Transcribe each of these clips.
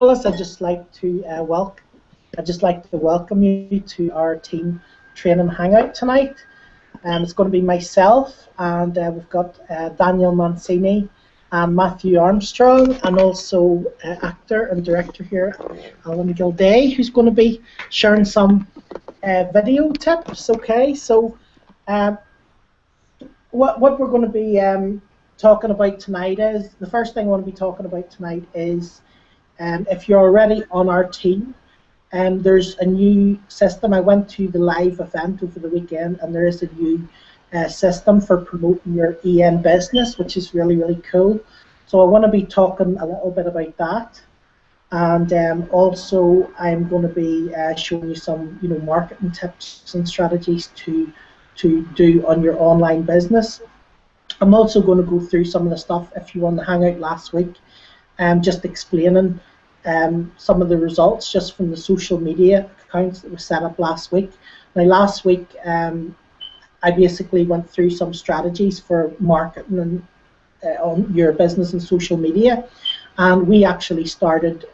I'd just like to welcome you to our team training hangout tonight. It's going to be myself, and we've got Daniel Mancini and Matthew Armstrong, and also actor and director here, Allan Gildea, who's going to be sharing some video tips. Okay, so what we're going to be talking about tonight is, the first thing I want to be talking about tonight is if you're already on our team, there's a new system. I went to the live event over the weekend, and there is a new system for promoting your EN business, which is really, really cool. So I want to be talking a little bit about that, and also I'm going to be showing you some, marketing tips and strategies to do on your online business. I'm also going to go through some of the stuff, if you want to hang out last week, just explaining some of the results just from the social media accounts that were set up last week. Now, last week I basically went through some strategies for marketing and, on your business and social media, and we actually started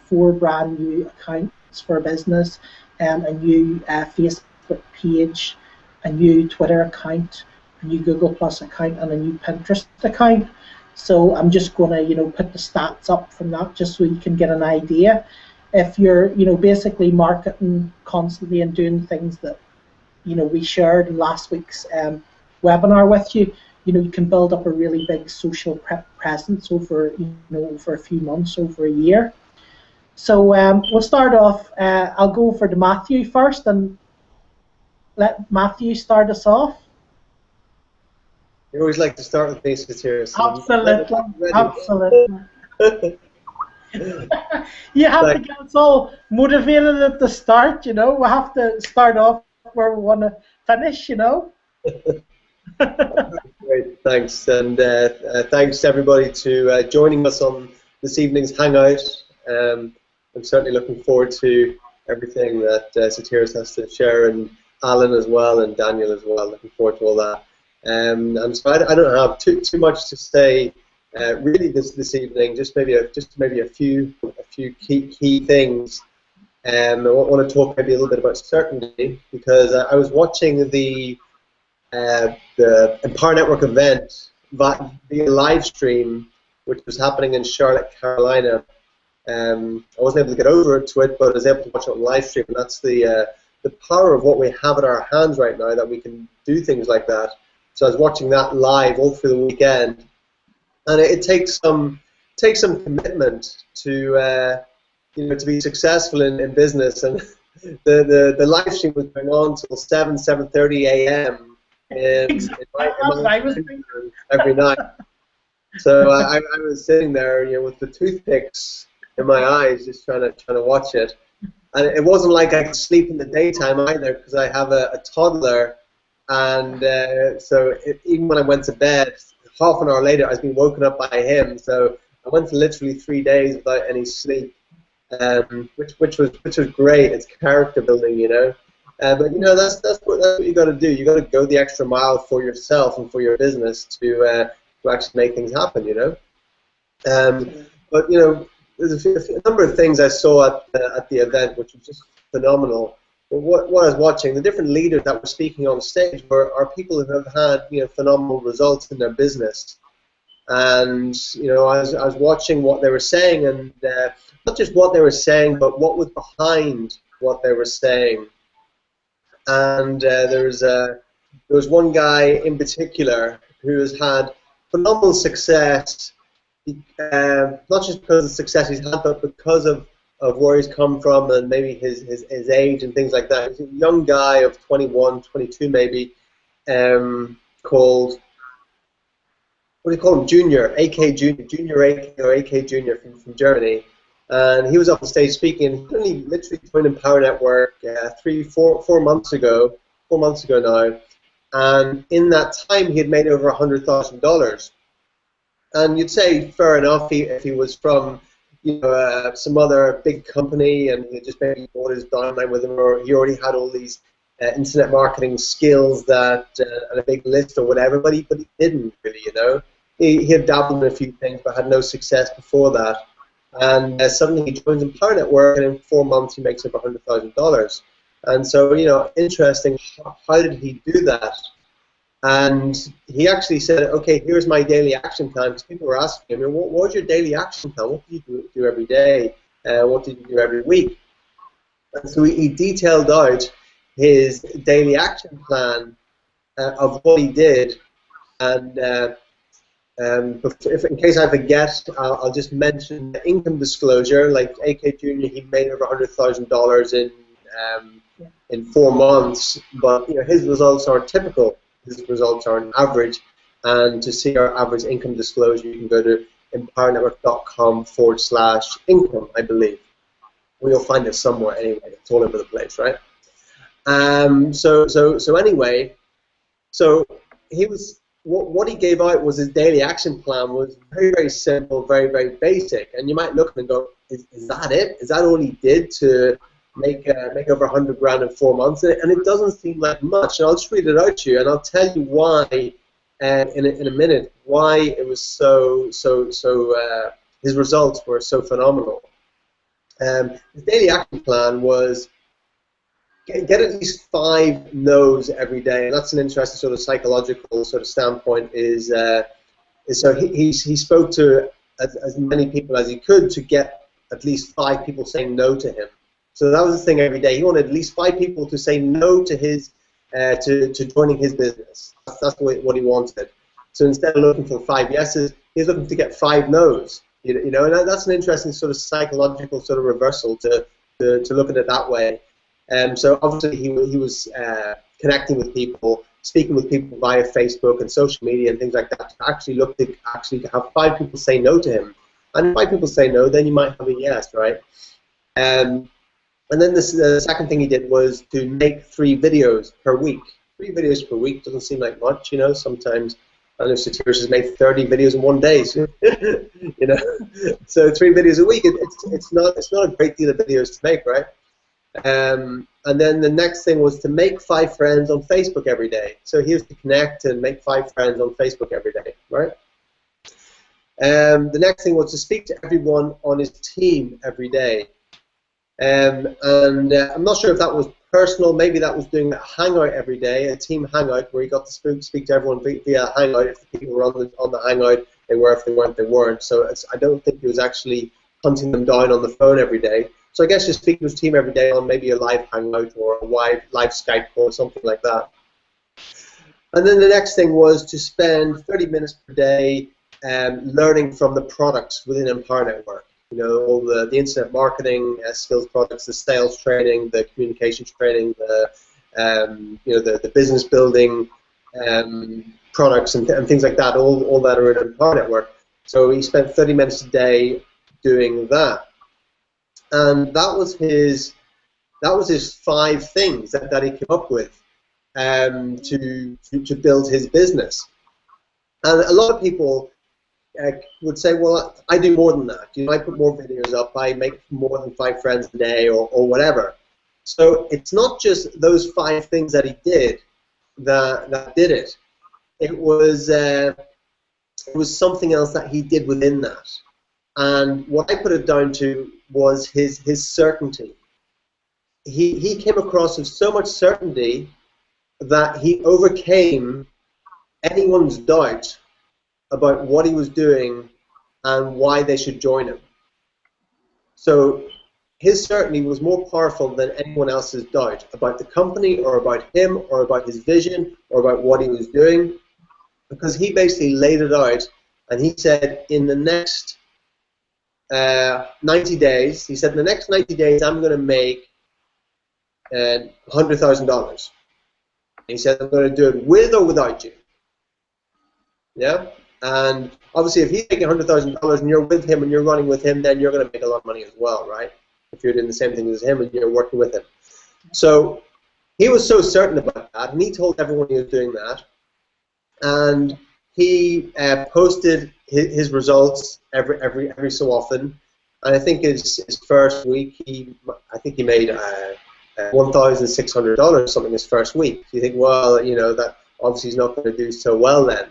4 brand new accounts for a business, a new Facebook page, a new Twitter account, a new Google Plus account, and a new Pinterest account. So I'm just going to, put the stats up from that just so you can get an idea. If you're, basically marketing constantly and doing things that, we shared in last week's webinar with you, you can build up a really big social presence over, over a few months, over a year. So we'll start off. I'll go for Matthew first and let Matthew start us off. You always like to start with basics here. So absolutely, absolutely. You have to get us all motivated at the start, We have to start off where we want to finish, Great, thanks. And thanks everybody to joining us on this evening's hangout. I'm certainly looking forward to everything that Satiris has to share, and Allan as well, and Daniel as well. Looking forward to all that. And so I don't have too much to say really this evening. Just maybe a few key things. I want to talk maybe a little bit about certainty, because I was watching the Empower Network event via live stream, which was happening in Charlotte, Carolina. I wasn't able to get over to it, but I was able to watch it on live stream, and that's the power of what we have at our hands right now, that we can do things like that. So I was watching that live all through the weekend, and it takes some commitment to to be successful in business. And the live stream was going on till 7:30 a.m. in my every night. So I was sitting there, with the toothpicks in my eyes, just trying to watch it. And it wasn't like I could sleep in the daytime either, because I have a toddler. And so even when I went to bed, half an hour later, I was being woken up by him. So I went for literally 3 days without any sleep, which was great. It's character building, But that's what you got to do. You got to go the extra mile for yourself and for your business to actually make things happen, But there's a number of things I saw at the event which was just phenomenal. But what I was watching, the different leaders that were speaking on stage are people who have had phenomenal results in their business, and I was watching what they were saying, and not just what they were saying, but what was behind what they were saying. And there was one guy in particular who has had phenomenal success, not just because of the success he's had, but because of where he's come from and maybe his age and things like that. He's a young guy of 21, 22 maybe, called, what do you call him, Junior, AK Junior, Junior AK or AK Junior from Germany. And he was up on stage speaking. He only literally joined Empower Network 4 months ago now. And in that time, he had made over $100,000. And you'd say, fair enough, if he was from some other big company and he just maybe bought his downline with him, or he already had all these internet marketing skills and a big list or whatever, but he didn't really, He had dabbled in a few things but had no success before that. And suddenly he joins Empower Network, and in 4 months he makes over $100,000. And so, interesting. How did he do that? And he actually said, okay, here's my daily action plan. Because people were asking him, what was your daily action plan? What did you do every day? What did you do every week? And so he detailed out his daily action plan of what he did. And if in case I forget, I'll just mention the income disclosure. Like AK Jr., he made over $100,000 in 4 months, but his results aren't typical. His results aren't average. And to see our average income disclosure, you can go to empowernetwork.com/income, I believe. We'll find it somewhere anyway. It's all over the place, right? So anyway, so he was. What he gave out was his daily action plan was very, very simple, very, very basic. And you might look and go, is that it? Is that all he did to make over 100 grand in 4 months? And it doesn't seem like much. And I'll just read it out to you, and I'll tell you why in a minute, why it was so his results were so phenomenal. His daily action plan was get at least 5 no's every day, and that's an interesting sort of psychological sort of standpoint. So he spoke to as many people as he could to get at least 5 people saying no to him. So that was the thing every day. He wanted at least 5 people to say no to his to joining his business. That's what he wanted. So instead of looking for 5 yeses, he's looking to get 5 no's. And that's an interesting sort of psychological sort of reversal to look at it that way. So obviously he was connecting with people, speaking with people via Facebook and social media and things like that to actually look to have 5 people say no to him. And if 5 people say no, then you might have a yes, right? And then the second thing he did was to make 3 videos per week. 3 videos per week doesn't seem like much, sometimes. I know Satiris has made 30 videos in 1 day, so, so 3 videos a week. It's not a great deal of videos to make, right? And then the next thing was to make 5 friends on Facebook every day. So he was to connect and make 5 friends on Facebook every day, right? The next thing was to speak to everyone on his team every day. I'm not sure if that was personal. Maybe that was doing a hangout every day, a team hangout where he got to speak to everyone via hangout. If the people were on the hangout, they were. If they weren't, they weren't. So I don't think he was actually hunting them down on the phone every day. So I guess just speaking to his team every day on maybe a live hangout or a live Skype call or something like that. And then the next thing was to spend 30 minutes per day learning from the products within Empower Network. All the internet marketing skills products, the sales training, the communications training, the business building products and things like that. All that are in Empower Network. So he spent 30 minutes a day doing that. And that was his 5 things that he came up with to build his business. And a lot of people would say, well, I do more than that. I put more videos up. I make more than 5 friends a day or whatever. So it's not just those 5 things that he did that did it. It was something else that he did within that. And what I put it down to was his certainty. He came across with so much certainty that he overcame anyone's doubt about what he was doing and why they should join him. So his certainty was more powerful than anyone else's doubt about the company or about him or about his vision or about what he was doing, because he basically laid it out and he said in the next 90 days, he said in the next 90 days I'm going to make $100,000. He said I'm going to do it with or without you. Yeah? And obviously, if he's making $100,000 and you're with him and you're running with him, then you're going to make a lot of money as well, right? If you're doing the same thing as him and you're working with him. So he was so certain about that, and he told everyone he was doing that. And he posted his results every so often. And I think his first week, he made $1,600 something his first week. You think, well, that obviously he's not going to do so well then.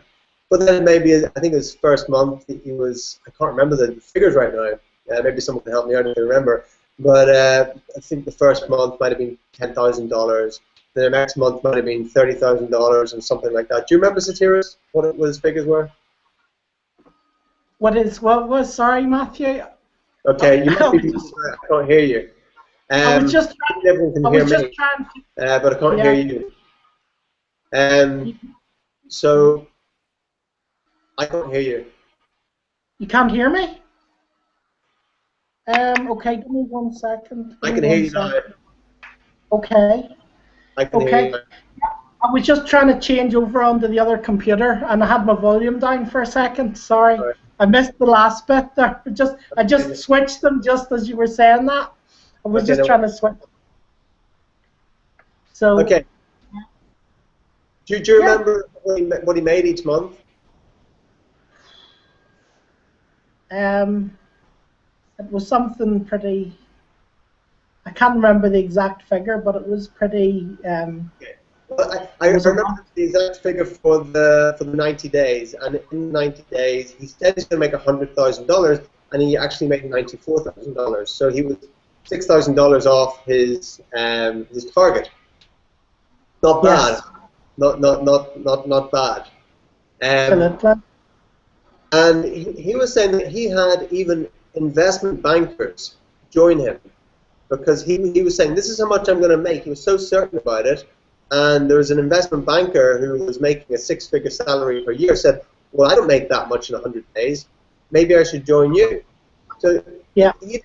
But then maybe, I think his first month, I can't remember the figures right now, Maybe someone can help me out if I remember. But I think the first month might have been $10,000. The next month might have been $30,000 and something like that. Do you remember, Satiris, what his figures were? What was? Sorry, Matthew. Okay, you might be. I can't hear you. I was just trying. Everyone can hear me, but I can't hear you. So I can't hear you. You can't hear me? Okay, give me 1 second. I can hear you now. Okay. I can hear you now. I was just trying to change over onto the other computer, and I had my volume down for a second. Sorry, right. I missed the last bit there. I just switched them just as you were saying that. I was just trying to switch. So. Okay. Do you remember what he made each month? It was something pretty. I can't remember the exact figure, but it was pretty. Well, I remember the exact figure for the 90 days, and in 90 days he said he's going to make $100,000, and he actually made $94,000. So he was $6,000 off his target. Not bad. Yes. Not bad. And he was saying that he had even investment bankers join him, because he was saying, this is how much I'm going to make. He was so certain about it. And there was an investment banker who was making a 6-figure salary per year, said, well, I don't make that much in 100 days. Maybe I should join you. So yeah, he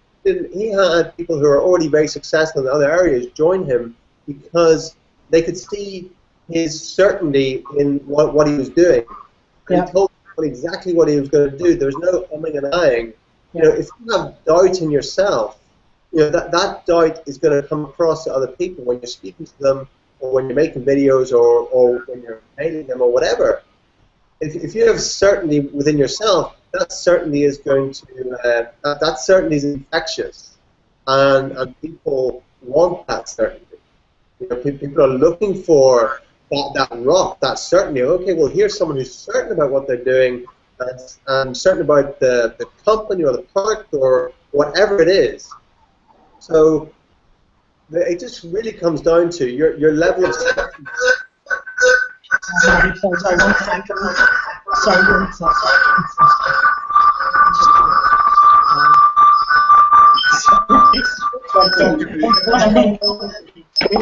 had people who are already very successful in other areas join him because they could see his certainty in what he was doing. Yeah. He told them exactly what he was going to do. There was no umming and ahhing. You know, if you have doubt in yourself, you know, that doubt is going to come across to other people when you're speaking to them, or when you're making videos, or when you're mailing them, or whatever. If you have certainty within yourself, that certainty is going to that certainty is infectious, and people want that certainty. You know, people are looking for that rock, that certainty. Okay, well, here's someone who's certain about what they're doing, and certain about the company or the product or whatever it is. So it just really comes down to your level of certainty. Sorry, 1 second. Sorry, 1 second.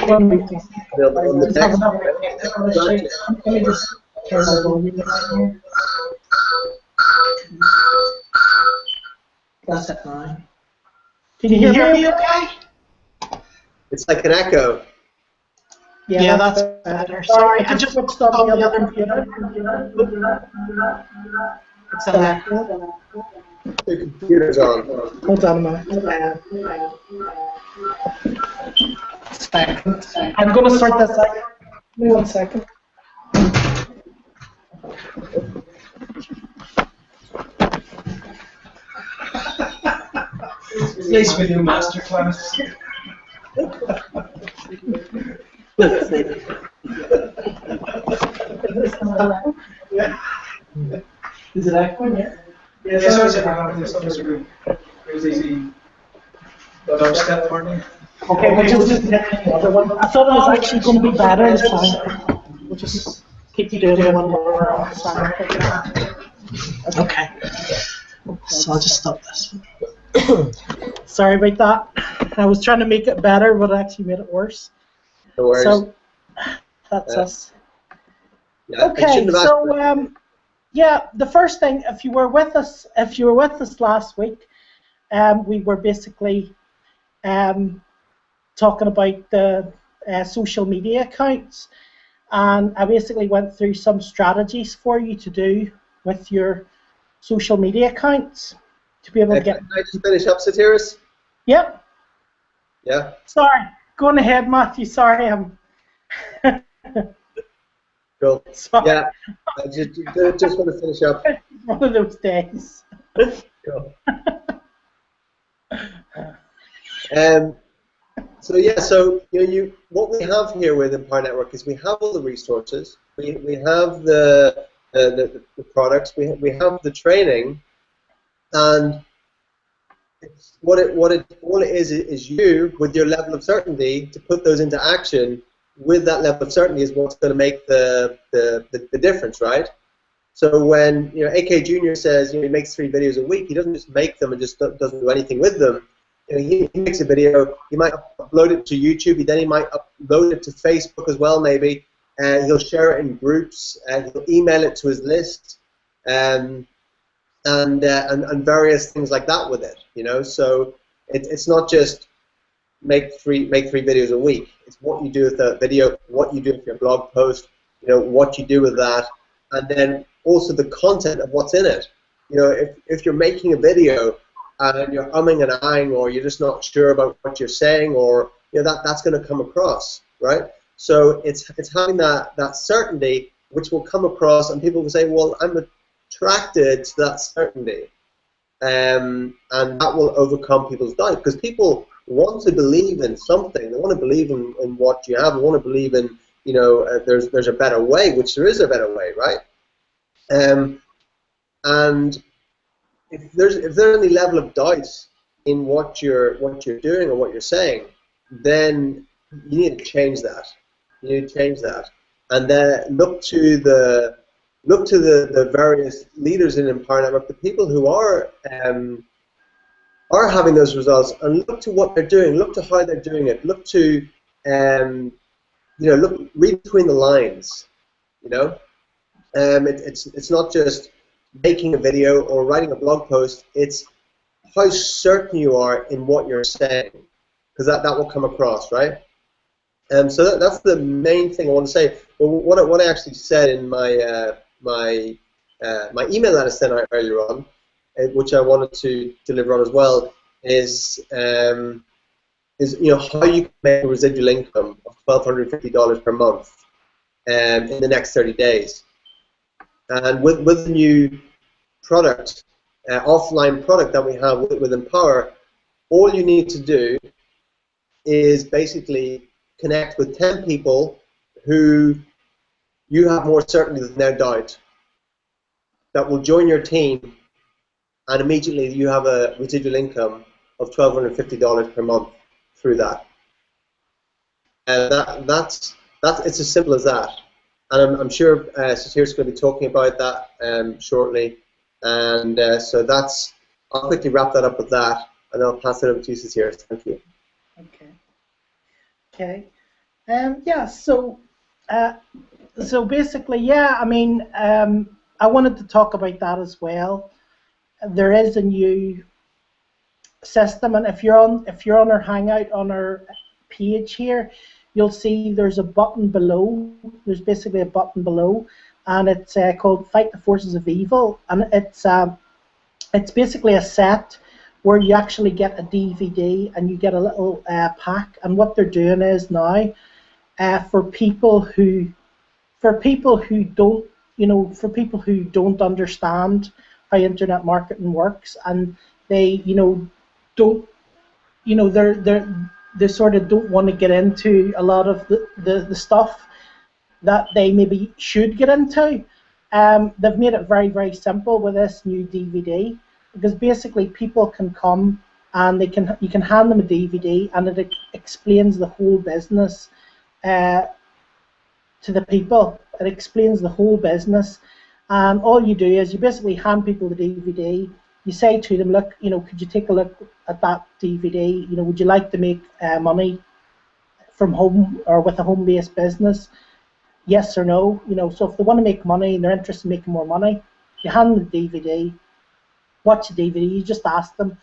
Let me just turn the volume down here. That's at 9. Can you hear me okay? It's like an echo. Yeah, that's better. Sorry, I just switched on the other computer. It's an echo. The computer's on. Hold on a minute. I'm going to sort this out. Give me 1 second. Nice video masterclass. Is it echoing? Yeah. Yes, there's easy dubstep for me. Okay, we'll just hit the other one. I thought it was actually going to be better this time. We'll just keep doing the one where we're on sound. Okay. So I'll just stop this. Sorry about that. I was trying to make it better, but I actually made it worse. No worries. So that's us. Yeah, okay, so yeah, the first thing, if you were with us last week, we were basically talking about the social media accounts, and I basically went through some strategies for you to do with your social media accounts to be able to get. Can I just finish up, Satiris? Yep. Yeah. Sorry, going ahead, Matthew. Sorry, I'm. Cool. Sorry. Yeah. I just want to finish up. One of those days. Cool. So yeah, so what we have here with Empower Network is we have all the resources, we have the products, we have the training, and all it is you with your level of certainty to put those into action. With that level of certainty is what's going to make the difference, right? So when AK Junior says he makes 3 videos a week, he doesn't just make them and just doesn't do anything with them. He makes a video. He might upload it to YouTube. Then he might upload it to Facebook as well, maybe. And he'll share it in groups. And he'll email it to his list, and various things like that with it. So it's not just make three videos a week. It's what you do with the video, what you do with your blog post, what you do with that, and then also the content of what's in it. If you're making a video and you're umming and ahhing, or you're just not sure about what you're saying, or that's going to come across, right? So it's having that certainty, which will come across, and people will say, well, I'm attracted to that certainty, and that will overcome people's doubt, because people want to believe in something. They want to believe in what you have. They want to believe in there's a better way, which there is a better way, right? And if there's any level of doubt in what you're doing or what you're saying, then you need to change that. You need to change that, and then look to the various leaders in Empower Network, the people who are having those results, and look to what they're doing. Look to how they're doing it. Look to read between the lines. It's not just making a video or writing a blog post. It's how certain you are in what you're saying, because that will come across, right? So that's the main thing I want to say. But what I actually said in my my email that I sent out earlier on, which I wanted to deliver on as well, is how you can make a residual income of $1,250 per month in the next 30 days. And with the new product, offline product that we have with Empower, all you need to do is basically connect with 10 people who you have more certainty than their doubt, that will join your team, and immediately you have a residual income of $1,250 per month through that. And that's it's as simple as that. And I'm sure Satir's going to be talking about that shortly. And so I'll quickly wrap that up with that, and I'll pass it over to you, Satir. Thank you. Okay. Yeah. So basically, yeah. I mean, I wanted to talk about that as well. There is a new system, and if you're on our Hangout on our page here, you'll see there's a button below. There's basically a button below, and it's called Fight the Forces of Evil, and it's basically a set where you actually get a DVD and you get a little pack. And what they're doing is now for people who don't understand how internet marketing works, and they don't they sort of don't want to get into a lot of the stuff that they maybe should get into. They've made it very, very simple with this new DVD, because basically people can come and you can hand them a DVD, and it explains the whole business to the people. It explains the whole business, and all you do is you basically hand people the DVD. You say to them, look, could you take a look at that DVD? Would you like to make money from home or with a home-based business? Yes or no? So if they want to make money and they're interested in making more money, you hand them the DVD, watch the DVD. You just ask them,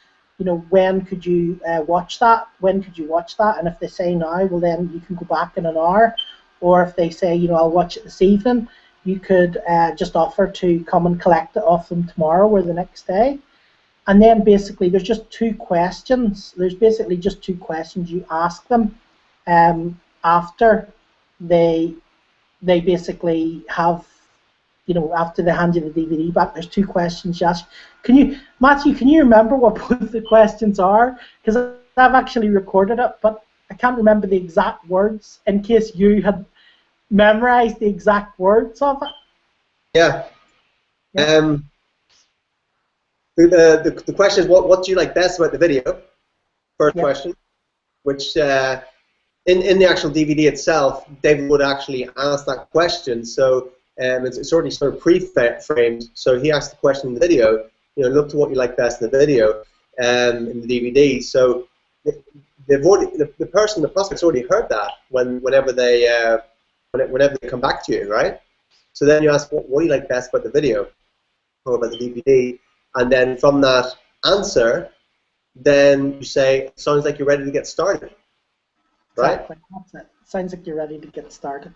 when could you watch that? When could you watch that? And if they say now, well, then you can go back in an hour. Or if they say, I'll watch it this evening, you could just offer to come and collect it off them tomorrow or the next day. And then basically there's just two questions. There's basically just two questions you ask them after they basically have, after they hand you the DVD back. There's two questions you ask. Matthew, can you remember what both the questions are? Because I've actually recorded it, but I can't remember the exact words in case you had memorized the exact words of it. Yeah. The question is, what do you like best about the video? First question, which in the actual DVD itself, David would actually ask that question. So it's already sort of pre-framed. So he asked the question in the video. Look to what you like best in the video in the DVD. So the person, the prospect's already heard that whenever they come back to you, right? So then you ask, what do you like best about the video or about the DVD? And then from that answer, then you say, it sounds like you're ready to get started, right? Exactly. That's it. Sounds like you're ready to get started.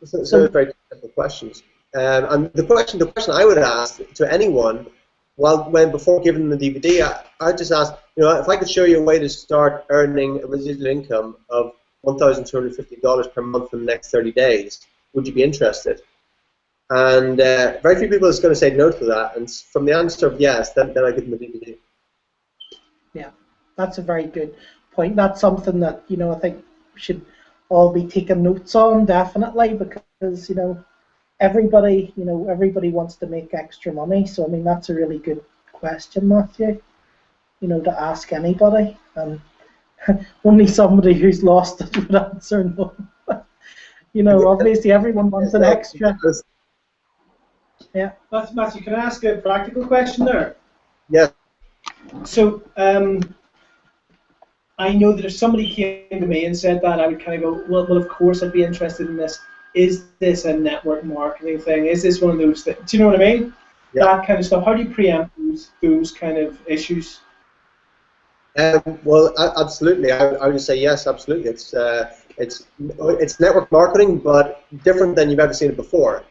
So very simple questions. And the question I would ask to anyone, before giving them the DVD, I'd just ask, if I could show you a way to start earning a residual income of $1,250 per month in the next 30 days, would you be interested? And very few people are going to say no to that. And from the answer of yes, then I give them the DVD. Yeah, that's a very good point. That's something that I think we should all be taking notes on, definitely, because everybody wants to make extra money. So I mean, that's a really good question, Matthew. To ask anybody, and only somebody who's lost it would answer no. Obviously everyone wants an extra. Yeah. Matthew, can I ask a practical question there? Yes. So, I know that if somebody came to me and said that, I would kind of go, well, of course I'd be interested in this. Is this a network marketing thing? Is this one of those things? Do you know what I mean? Yeah. That kind of stuff. How do you preempt those kind of issues? Well, absolutely. I would say yes, absolutely. It's network marketing, but different than you've ever seen it before.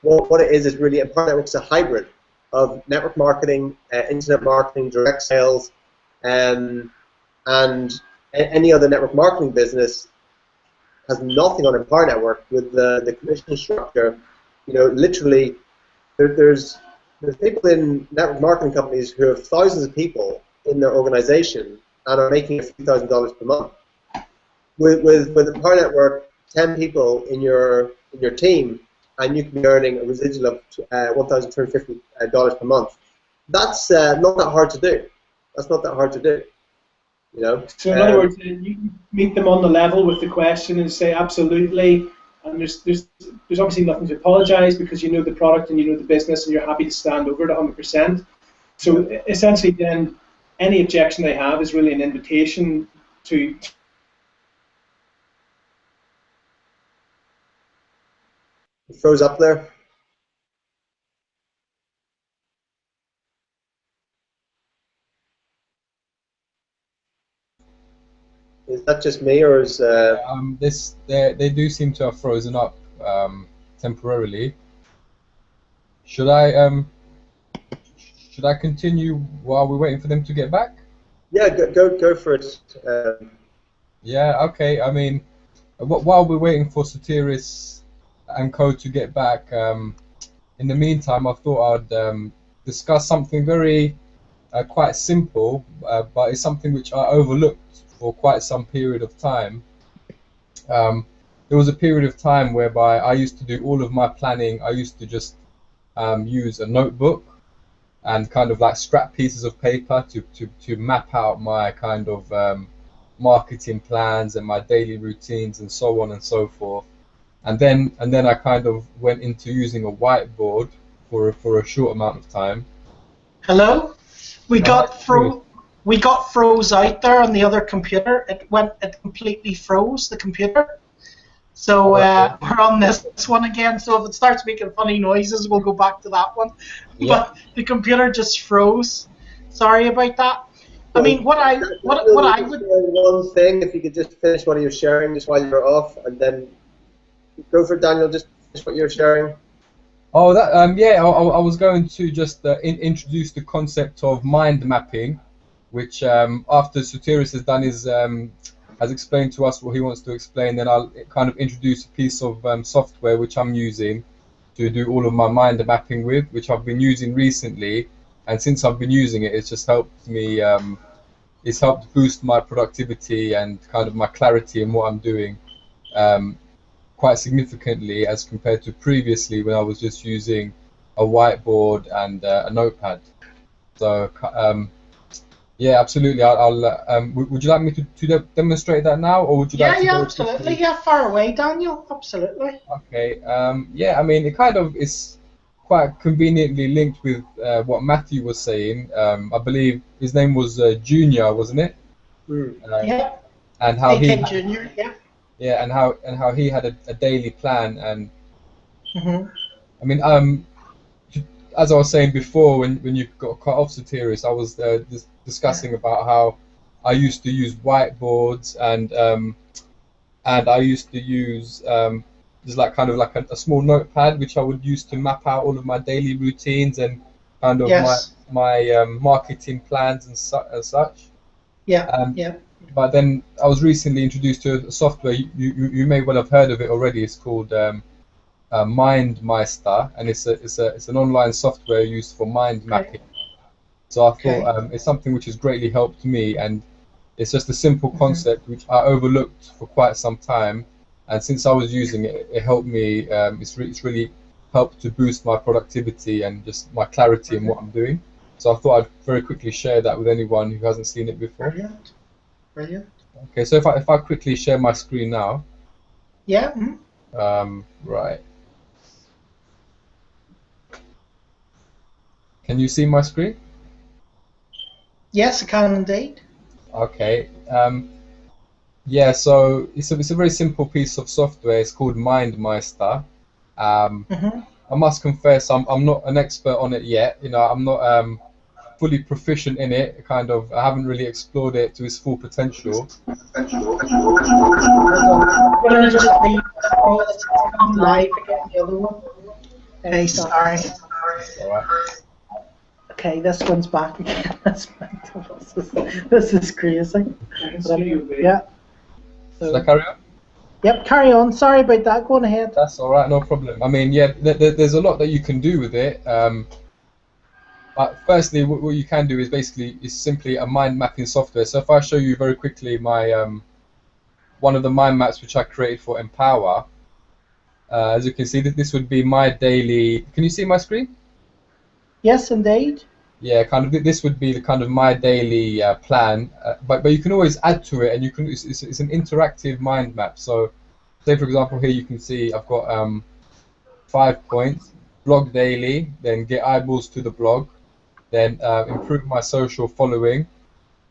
What it is really, Partner Network's a hybrid of network marketing, internet marketing, direct sales, and any other network marketing business has nothing on a Partner Network with the commission structure. Literally, there's people in network marketing companies who have thousands of people in their organization and are making a few $1,000s per month. With the Partner Network, 10 people in your team, and you can be earning a residual of $1,250 per month. That's not that hard to do. That's not that hard to do. So in other words, you meet them on the level with the question and say absolutely, and there's obviously nothing to apologize because you know the product and you know the business and you're happy to stand over it 100%. So essentially, then any objection they have is really an invitation to. It froze up there. Is that just me, or is they do seem to have frozen up temporarily. Should I continue while we're waiting for them to get back? Yeah, go for it. Yeah, okay. I mean, while we're waiting for Sotiris and Co to get back, in the meantime, I thought I'd discuss something very quite simple, but it's something which I overlooked for quite some period of time. There was a period of time whereby I used to do all of my planning. I used to just use a notebook and kind of like scrap pieces of paper to map out my kind of marketing plans and my daily routines and so on and so forth. And then I kind of went into using a whiteboard for a short amount of time. Hello? We got froze out there on the other computer. It completely froze the computer. So we're on this one again. So if it starts making funny noises, we'll go back to that one. Yeah. But the computer just froze. Sorry about that. I mean, what I would. One thing, if you could just finish what you're sharing just while you're off, and then go for it, Daniel. Just finish what you're sharing. Oh, that yeah. I was going to just introduce the concept of mind mapping, which after Sotiris has done his has explained to us what he wants to explain, then I'll kind of introduce a piece of software which I'm using to do all of my mind mapping with, which I've been using recently, and since I've been using it, it's just helped me. It's helped boost my productivity and kind of my clarity in what I'm doing quite significantly as compared to previously when I was just using a whiteboard and a notepad. So yeah, absolutely. Would you like me to demonstrate that now, or would you like Yeah, to yeah, go absolutely. quickly? Yeah, far away, Daniel. Absolutely. Okay. Yeah, I mean, it kind of is quite conveniently linked with what Matthew was saying. I believe his name was Junior, wasn't it? Mm. Uh, Yeah. and how he AK Junior. Yeah. yeah, and how he had a daily plan. And Mhm. I mean, as I was saying before, when you got cut off, Sotiris, I was discussing about how I used to use whiteboards, and I used to use just like kind of like a small notepad which I would use to map out all of my daily routines and kind of Yes. my marketing plans and such. Yeah. Um, Yeah. but then I was recently introduced to a software. You may well have heard of it already. It's called MindMeister, and it's an online software used for mind Okay. mapping. So I thought Okay. it's something which has greatly helped me, and it's just a simple Mhm. concept which I overlooked for quite some time, and since I was using it, it helped me. It's really helped to boost my productivity and just my clarity in what Brilliant. I'm doing. So I thought I'd very quickly share that with anyone who hasn't seen it before. Brilliant. Brilliant. Okay, so if I quickly share my screen now, Yeah. Mhm. right, can you see my screen? Yes, I can indeed. Okay. Yeah, so it's a very simple piece of software. It's called MindMeister. Um, Mhm. I must confess, I'm not an expert on it yet. I'm not fully proficient in it. Kind of, I haven't really explored it to its full potential. Hold on. I'm gonna just leave. Oh, it's come live again. The other one. Okay. Sorry. All right. Okay, this one's back again. That's mental. This is crazy. I can But see anyway, you, yeah. Should I So, carry on? yep. Carry on. Sorry about that. Go on ahead. That's all right, no problem. I mean, yeah, there's a lot that you can do with it. But firstly, what you can do is basically is simply a mind mapping software. So if I show you very quickly my one of the mind maps which I created for Empower, as you can see, this would be my daily. Can you see my screen? Yes, indeed. Yeah, kind of. This would be the kind of my daily plan, but you can always add to it, and you can. It's an interactive mind map. So, say for example, here you can see I've got 5 points: blog daily, then get eyeballs to the blog, then improve my social following,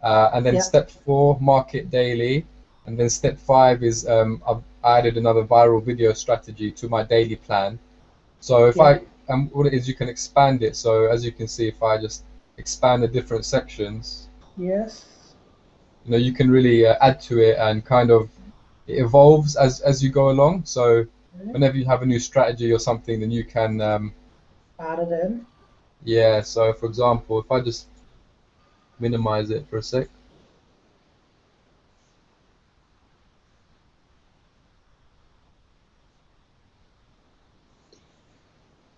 and then Yeah. step 4, market daily, and then step 5 is I've added another viral video strategy to my daily plan. So if Yeah. what it is, you can expand it. So as you can see, if I just expand the different sections, Yes. you can really add to it, and kind of it evolves as you go along. So Brilliant. whenever you have a new strategy or something, then you can, Add it in. yeah. So for example, if I just minimize it for a sec.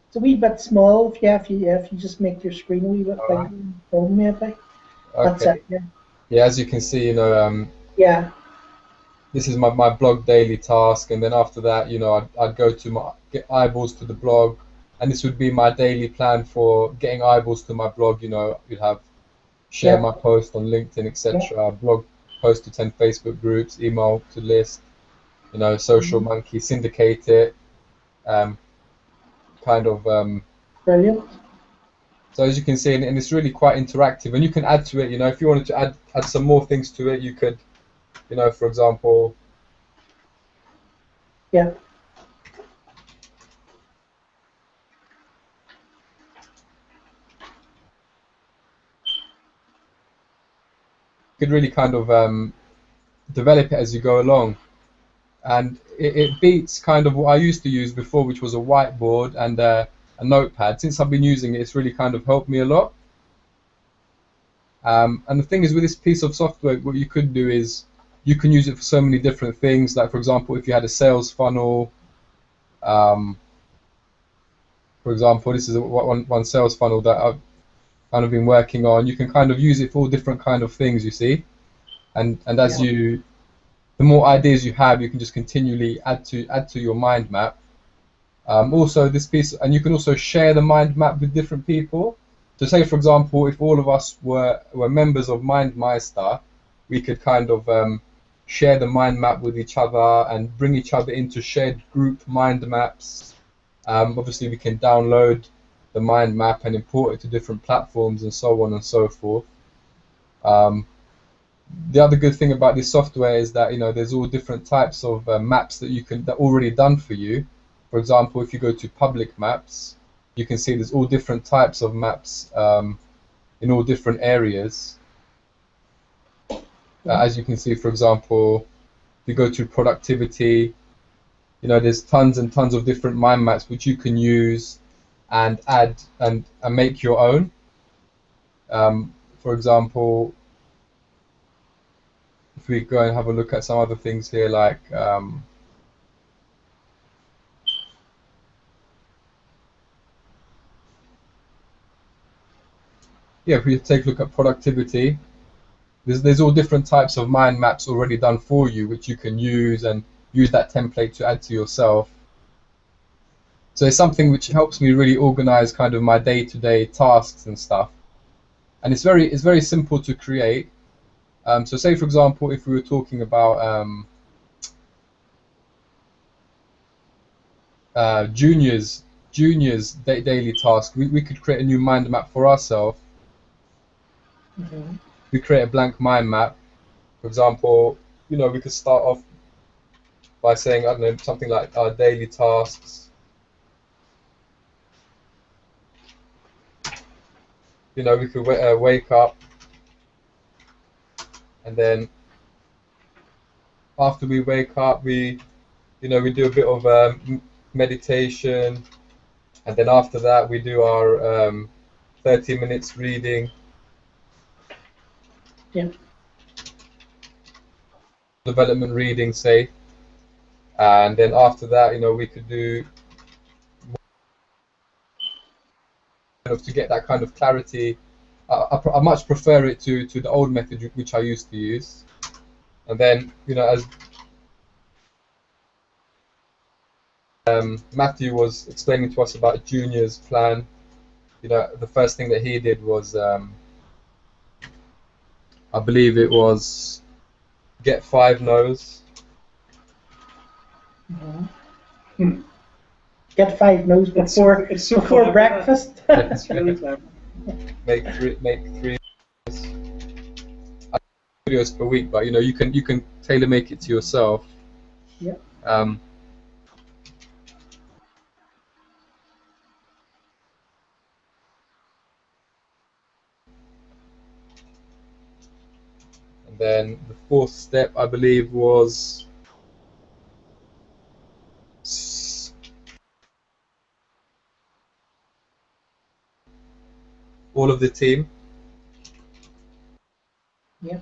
It's a wee bit small. If you just make your screen a wee bit All bigger, right. maybe. That's Okay. it. Yeah. Yeah, as you can see, Yeah. this is my blog daily task, and then after that, I'd go to get eyeballs to the blog, and this would be my daily plan for getting eyeballs to my blog. You'd have share Yeah. my post on LinkedIn, etc. Blog post to 10 Facebook groups, email to list, social Mhm. monkey, syndicate it, um, kind of. Brilliant. So as you can see, and it's really quite interactive, and you can add to it. If you wanted to add some more things to it, you could, for example. Yeah. Could really kind of develop it as you go along, and it beats kind of what I used to use before, which was a whiteboard and a notepad. Since I've been using it, it's really kind of helped me a lot. And the thing is, with this piece of software, what you could do is you can use it for so many different things. Like for example, if you had a sales funnel, um, for example, this is one sales funnel that I've kind of been working on. You can kind of use it for all different kind of things, you see, and as Yeah. the more ideas you have, you can just continually add to your mind map. Also, this piece, and you can also share the mind map with different people. So say, for example, if all of us were members of MindMeister, we could kind of share the mind map with each other and bring each other into shared group mind maps. Obviously, we can download the mind map and import it to different platforms and so on and so forth. The other good thing about this software is that there's all different types of maps that that are already done for you. For example, if you go to public maps, you can see there's all different types of maps in all different areas. As you can see, for example, if you go to productivity, there's tons and tons of different mind maps which you can use and add and make your own. For example, if we go and have a look at some other things here, like if we take a look at productivity, there's all different types of mind maps already done for you, which you can use and use that template to add to yourself. So it's something which helps me really organize kind of my day-to-day tasks and stuff. And it's very simple to create. So say, for example, if we were talking about juniors daily task, we could create a new mind map for ourselves. We create a blank mind map. For example, we could start off by saying, I don't know, something like our daily tasks. We could wake up, and then after we wake up, we do a bit of meditation, and then after that we do our 30 minutes reading. Yeah. Development reading, say, and then after that, we could do to get that kind of clarity. I much prefer it to the old method which I used to use. And then as Matthew was explaining to us about Junior's plan, the first thing that he did was I believe it was get 5 no's. Get 5 no's before breakfast. It's really clever. Make 3 videos per week, but you can tailor make it to yourself. Yeah. And then the 4th step, I believe, was all of the team. Yeah.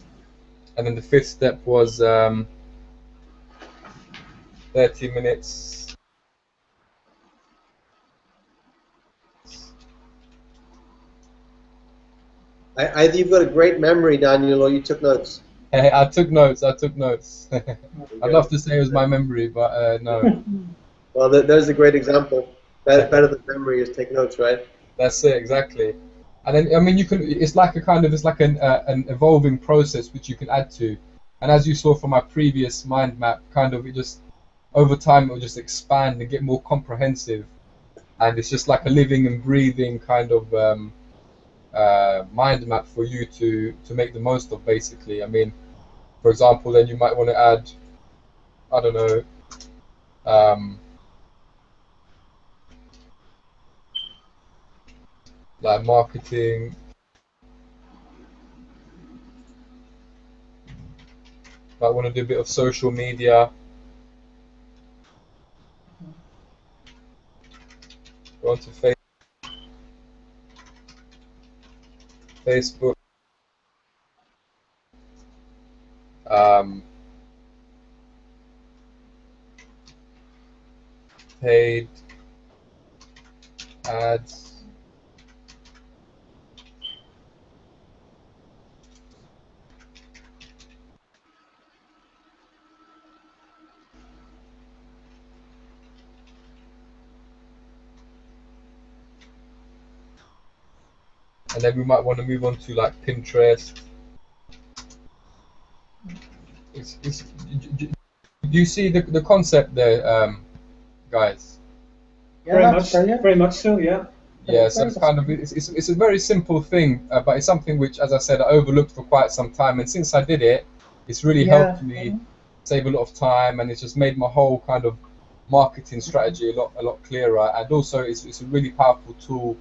And then the 5th step was 30 minutes. Either you've got a great memory, Daniel, or you took notes. I took notes. I'd love to say it was my memory, but no. Well, there's a great example. Better than memory is take notes, right? That's it, exactly. And then, I mean, it's like an evolving process which you can add to. And as you saw from my previous mind map, over time it will just expand and get more comprehensive. And it's just like a living and breathing kind of mind map for you to make the most of, basically. I mean, for example, then you might want to add, I don't know, like marketing. Might want to do a bit of social media. Go onto Facebook. Paid ads. and then we might want to move on to like Pinterest. Do you see the concept there, guys? Yeah, very much so. Yeah. Yeah, so it's kind of it's a very simple thing, but it's something which, as I said, I overlooked for quite some time, and since I did it, it's really helped me save a lot of time, and it's just made my whole kind of marketing strategy a lot clearer. And also, it's a really powerful tool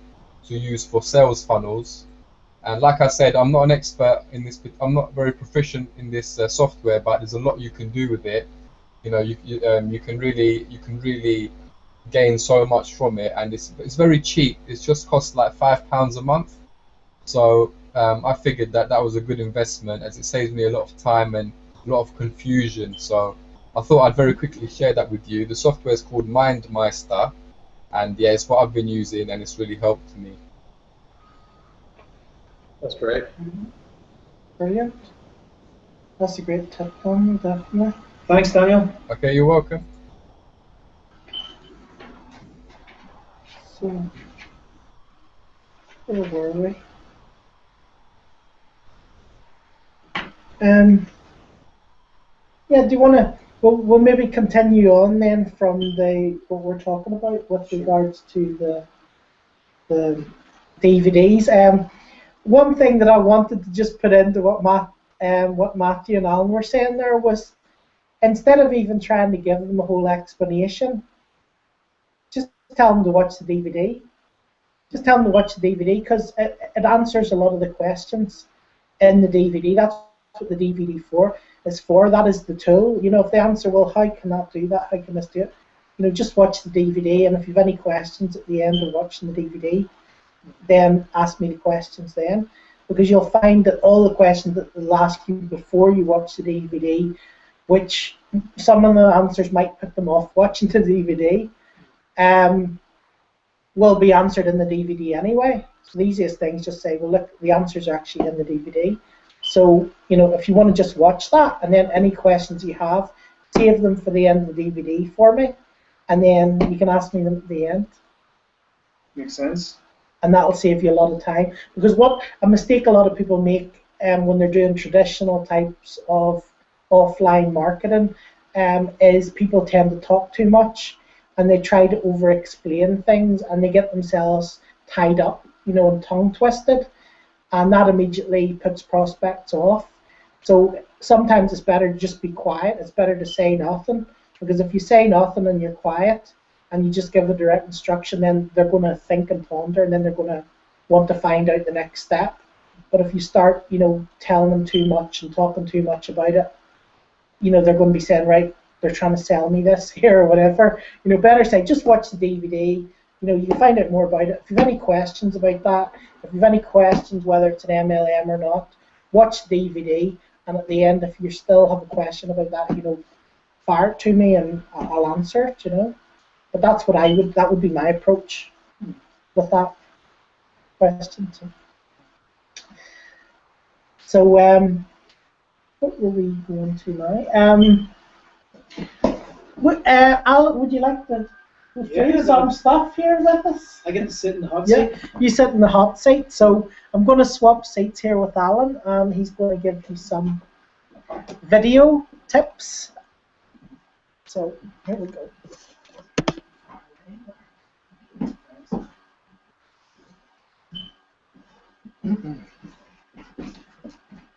to use for sales funnels. And like I said, I'm not an expert in this. I'm not very proficient in this software, but there's a lot you can do with it. You know, you can really gain so much from it, and it's very cheap. It just costs like £5 a month. So I figured that was a good investment, as it saves me a lot of time and a lot of confusion. So I thought I'd very quickly share that with you. The software is called MindMeister, and yeah, it's what I've been using, and it's really helped me. That's great. Brilliant. That's a great tip, Daniel, definitely. Thanks, Daniel. Okay, you're welcome. So, where were we? Yeah, do you want to? We'll maybe continue on then from what we're talking about with regards to the DVDs. One thing that I wanted to just put into what Matthew and Allan were saying there was, instead of even trying to give them a whole explanation, just tell them to watch the DVD. Just tell them to watch the DVD, because it answers a lot of the questions in the DVD. That's what the DVD is for. That is the tool. You know, if they answer, well, how can that do that? How can this do it? You know, just watch the DVD, and if you have any questions at the end of watching the DVD, then ask me the questions then, because you'll find that all the questions that they'll ask you before you watch the DVD, which some of the answers might put them off watching the DVD, will be answered in the DVD anyway. So the easiest thing is just say, well, look, the answers are actually in the DVD. So, you know, if you want to just watch that, and then any questions you have, save them for the end of the DVD for me, and then you can ask me them at the end. Makes sense. And that'll save you a lot of time. Because what a mistake a lot of people make when they're doing traditional types of offline marketing is people tend to talk too much, and they try to over-explain things, and they get themselves tied up, you know, and tongue-twisted, and that immediately puts prospects off. So sometimes it's better to just be quiet. It's better to say nothing, because if you say nothing and you're quiet and you just give a direct instruction, then they're going to think and ponder, and then they're going to want to find out the next step. But if you start, you know, telling them too much and talking too much about it, you know, they're going to be saying, right, they're trying to sell me this here or whatever. You know, better say, just watch the DVD. You know, you can find out more about it. If you have any questions about that, if you have any questions whether it's an MLM or not, watch the DVD, and at the end, if you still have a question about that, you know, fire it to me and I'll answer it, you know. But that's what that would be my approach with that question. So what were we going to now? Allan, would you like to go through some stuff here with us? I get to sit in the hot seat. You sit in the hot seat. So I'm going to swap seats here with Allan, and he's going to give you some video tips. So here we go.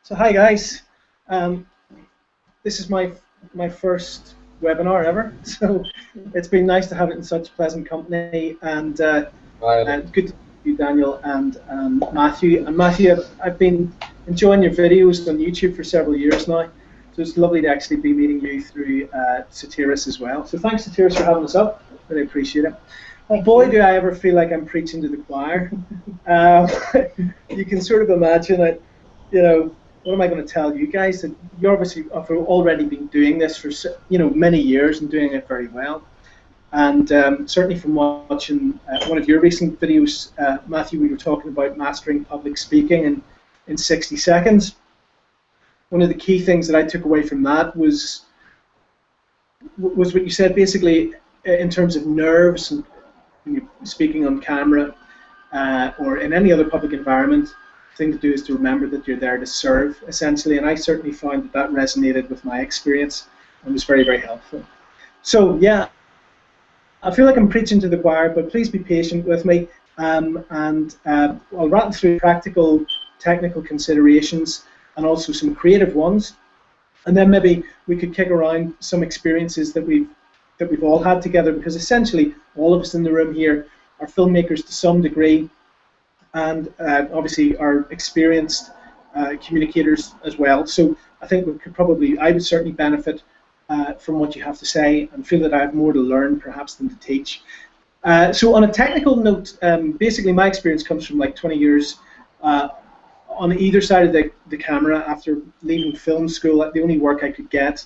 So hi guys, this is my first webinar ever, so it's been nice to have it in such pleasant company, and good to see you, Daniel and Matthew. And Matthew, I've been enjoying your videos on YouTube for several years now, so it's lovely to actually be meeting you through Satiris as well. So thanks, Satiris, for having us up. Really appreciate it. Boy, do I ever feel like I'm preaching to the choir. You can sort of imagine it, you know. What am I going to tell you guys? That you obviously have already been doing this for, you know, many years and doing it very well. And certainly from watching one of your recent videos, Matthew, we were talking about mastering public speaking in 60 seconds. One of the key things that I took away from that was what you said, basically in terms of nerves and when you're speaking on camera. or in any other public environment, the thing to do is to remember that you're there to serve, essentially. And I certainly found that that resonated with my experience and was very, very helpful. So yeah, I feel like I'm preaching to the choir, but please be patient with me. I'll rattle through practical, technical considerations and also some creative ones. And then maybe we could kick around some experiences that we've all had together, because essentially all of us in the room here are filmmakers to some degree, and obviously are experienced communicators as well. So I think I would certainly benefit from what you have to say, and feel that I have more to learn perhaps than to teach. So on a technical note, basically my experience comes from like 20 years on either side of the camera. After leaving film school, the only work I could get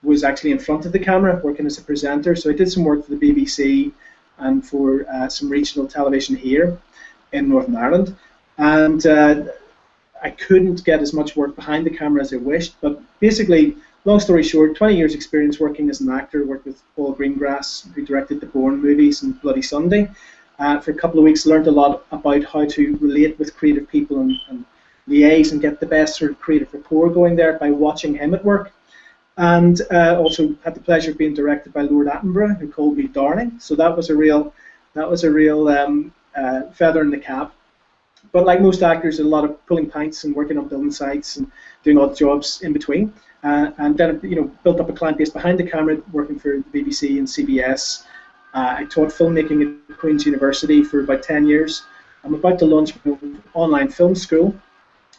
was actually in front of the camera, working as a presenter. So I did some work for the BBC and for some regional television here in Northern Ireland. And I couldn't get as much work behind the camera as I wished. But basically, long story short, 20 years experience working as an actor. Worked with Paul Greengrass, who directed the Bourne movies and Bloody Sunday. For a couple of weeks, learned a lot about how to relate with creative people and liaise and get the best sort of creative rapport going there by watching him at work. And also had the pleasure of being directed by Lord Attenborough, who called me darling. So that was a real feather in the cap. But like most actors, a lot of pulling pints and working on building sites and doing odd jobs in between. And then built up a client base behind the camera, working for the BBC and CBS. I taught filmmaking at Queen's University for about 10 years. I'm about to launch my own online film school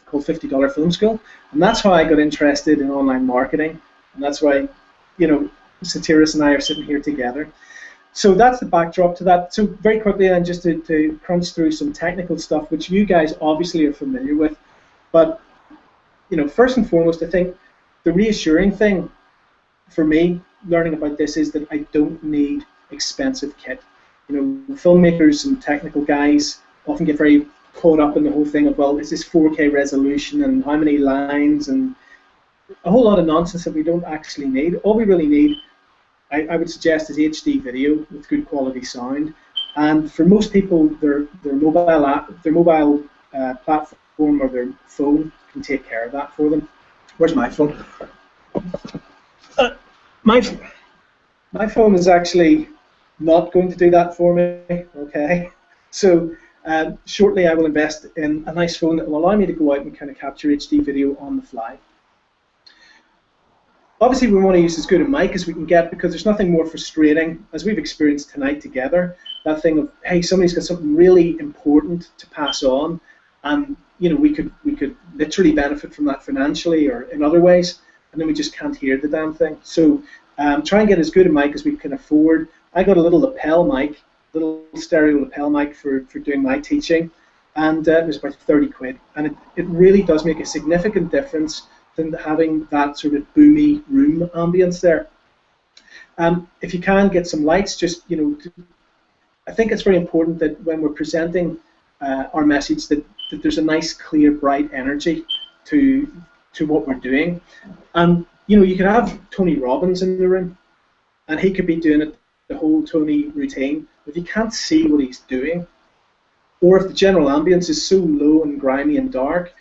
called $50 Film School, and that's how I got interested in online marketing, and that's why Satiris and I are sitting here together. So that's the backdrop to that. So very quickly then, just to crunch through some technical stuff, which you guys obviously are familiar with, but first and foremost, I think the reassuring thing for me learning about this is that I don't need expensive kit. Filmmakers and technical guys often get very caught up in the whole thing of, well, is this 4K resolution and how many lines and a whole lot of nonsense that we don't actually need. All we really need, I would suggest, is HD video with good quality sound. And for most people, their mobile platform or their phone can take care of that for them. Where's my phone? My phone is actually not going to do that for me. Okay, so shortly I will invest in a nice phone that will allow me to go out and kind of capture HD video on the fly. Obviously, we want to use as good a mic as we can get, because there's nothing more frustrating, as we've experienced tonight together, that thing of, hey, somebody's got something really important to pass on, and we could literally benefit from that financially or in other ways, and then we just can't hear the damn thing. So try and get as good a mic as we can afford. I got a little lapel mic, little stereo lapel mic for doing my teaching, and it was about 30 quid, and it really does make a significant difference than having that sort of boomy room ambience there. If you can get some lights, just I think it's very important that when we're presenting our message that there's a nice, clear, bright energy to what we're doing. And you can have Tony Robbins in the room, and he could be doing it the whole Tony routine, but if you can't see what he's doing, or if the general ambience is so low and grimy and dark,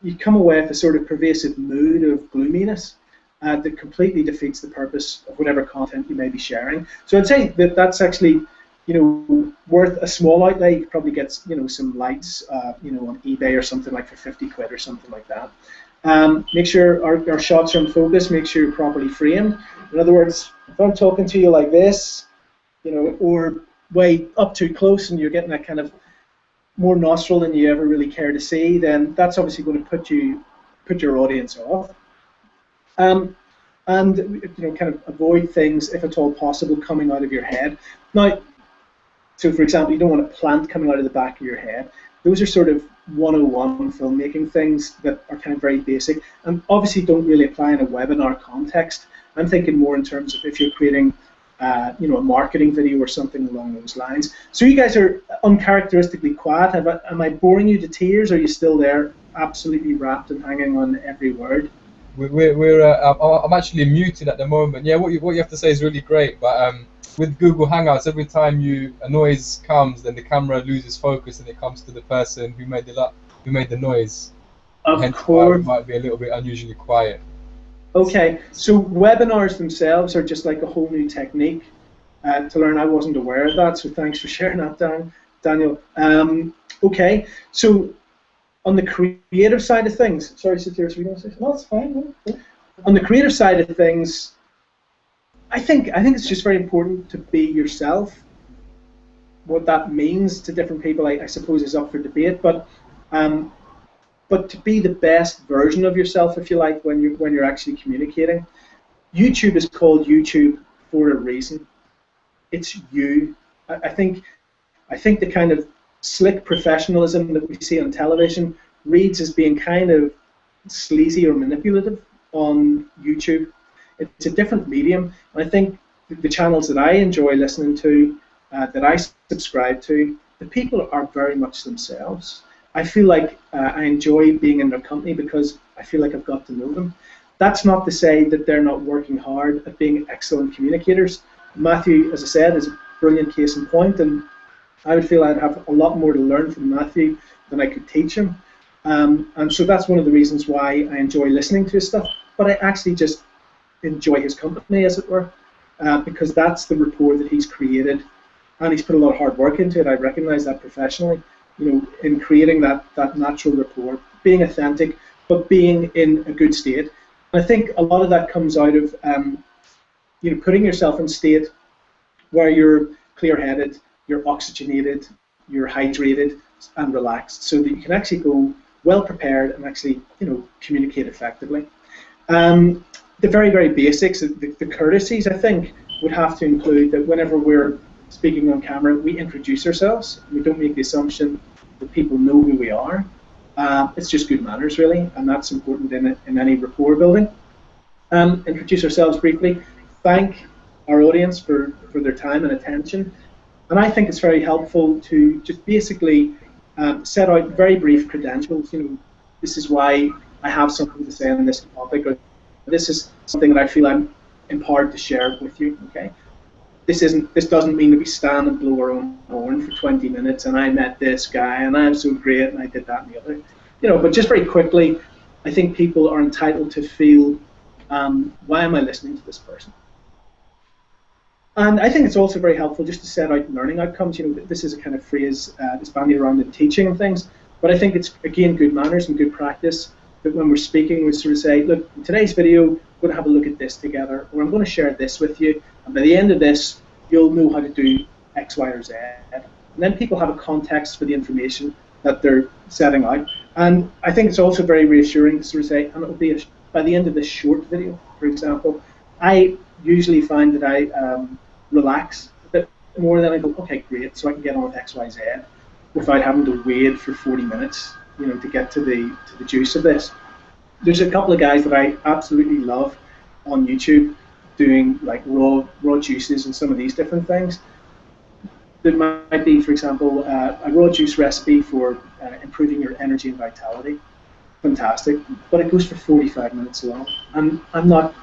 you come away with a sort of pervasive mood of gloominess that completely defeats the purpose of whatever content you may be sharing. So I'd say that that's actually worth a small outlay. You could probably get some lights on eBay or something like for 50 quid or something like that. Make sure our shots are in focus, make sure you're properly framed. In other words, if I'm talking to you like this, or way up too close and you're getting that kind of more nostril than you ever really care to see, then that's obviously going to put your audience off. And kind of avoid things, if at all possible, coming out of your head. Now, so for example, you don't want a plant coming out of the back of your head. Those are sort of 101 filmmaking things that are kind of very basic, and obviously don't really apply in a webinar context. I'm thinking more in terms of if you're creating a marketing video or something along those lines. So you guys are uncharacteristically quiet. Am I boring you to tears, or are you still there, absolutely rapt and hanging on every word? I'm actually muted at the moment. Yeah, what you have to say is really great, but with Google Hangouts, every time a noise comes, then the camera loses focus and it comes to the person who made the noise. Of Hence why we course. might be a little bit unusually quiet. Okay, so webinars themselves are just like a whole new technique to learn. I wasn't aware of that, so thanks for sharing that, Daniel. Okay, so on the creative side of things, sorry, Satiris, were you going to say something? No, it's fine. No. On the creative side of things, I think it's just very important to be yourself. What that means to different people, I suppose, is up for debate. But to be the best version of yourself, if you like, when you're actually communicating. YouTube is called YouTube for a reason. It's you. I think the kind of slick professionalism that we see on television reads as being kind of sleazy or manipulative on YouTube. It's a different medium, and I think the channels that I enjoy listening to, that I subscribe to, the people are very much themselves. I feel like I enjoy being in their company because I feel like I've got to know them. That's not to say that they're not working hard at being excellent communicators. Matthew, as I said, is a brilliant case in point, and I would feel I'd have a lot more to learn from Matthew than I could teach him. And so that's one of the reasons why I enjoy listening to his stuff, but I actually just enjoy his company, as it were, because that's the rapport that he's created, and he's put a lot of hard work into it. I recognize that professionally, in creating that natural rapport, being authentic, but being in a good state. And I think a lot of that comes out of putting yourself in state where you're clear-headed, you're oxygenated, you're hydrated and relaxed, so that you can actually go well prepared and actually communicate effectively. The very, very basics, the courtesies, I think, would have to include that whenever we're speaking on camera, we introduce ourselves. We don't make the assumption that people know who we are. It's just good manners, really, and that's important in any rapport building. Introduce ourselves briefly, thank our audience for their time and attention, and I think it's very helpful to just basically set out very brief credentials. This is why I have something to say on this topic, or this is something that I feel I'm empowered to share with you. Okay, this doesn't mean that we stand and blow our own horn for 20 minutes and I met this guy and I'm so great and I did that and the other. But just very quickly, I think people are entitled to feel, why am I listening to this person? And I think it's also very helpful just to set out learning outcomes. This is a kind of phrase that's bandied around in teaching and things, but I think it's, again, good manners and good practice that when we're speaking, we sort of say, look, in today's video, we're going to have a look at this together, or I'm going to share this with you, and by the end of this, you'll know how to do X, Y, or Z. And then people have a context for the information that they're setting out. And I think it's also very reassuring to sort of say, and it'll be by the end of this short video, for example, I usually find that I relax a bit more, than I go, okay, great, so I can get on with X, Y, Z without having to wait for 40 minutes, to get to the juice of this. There's a couple of guys that I absolutely love on YouTube doing like raw juices and some of these different things. There might be, for example, a raw juice recipe for improving your energy and vitality. Fantastic, but it goes for 45 minutes long, and I'm not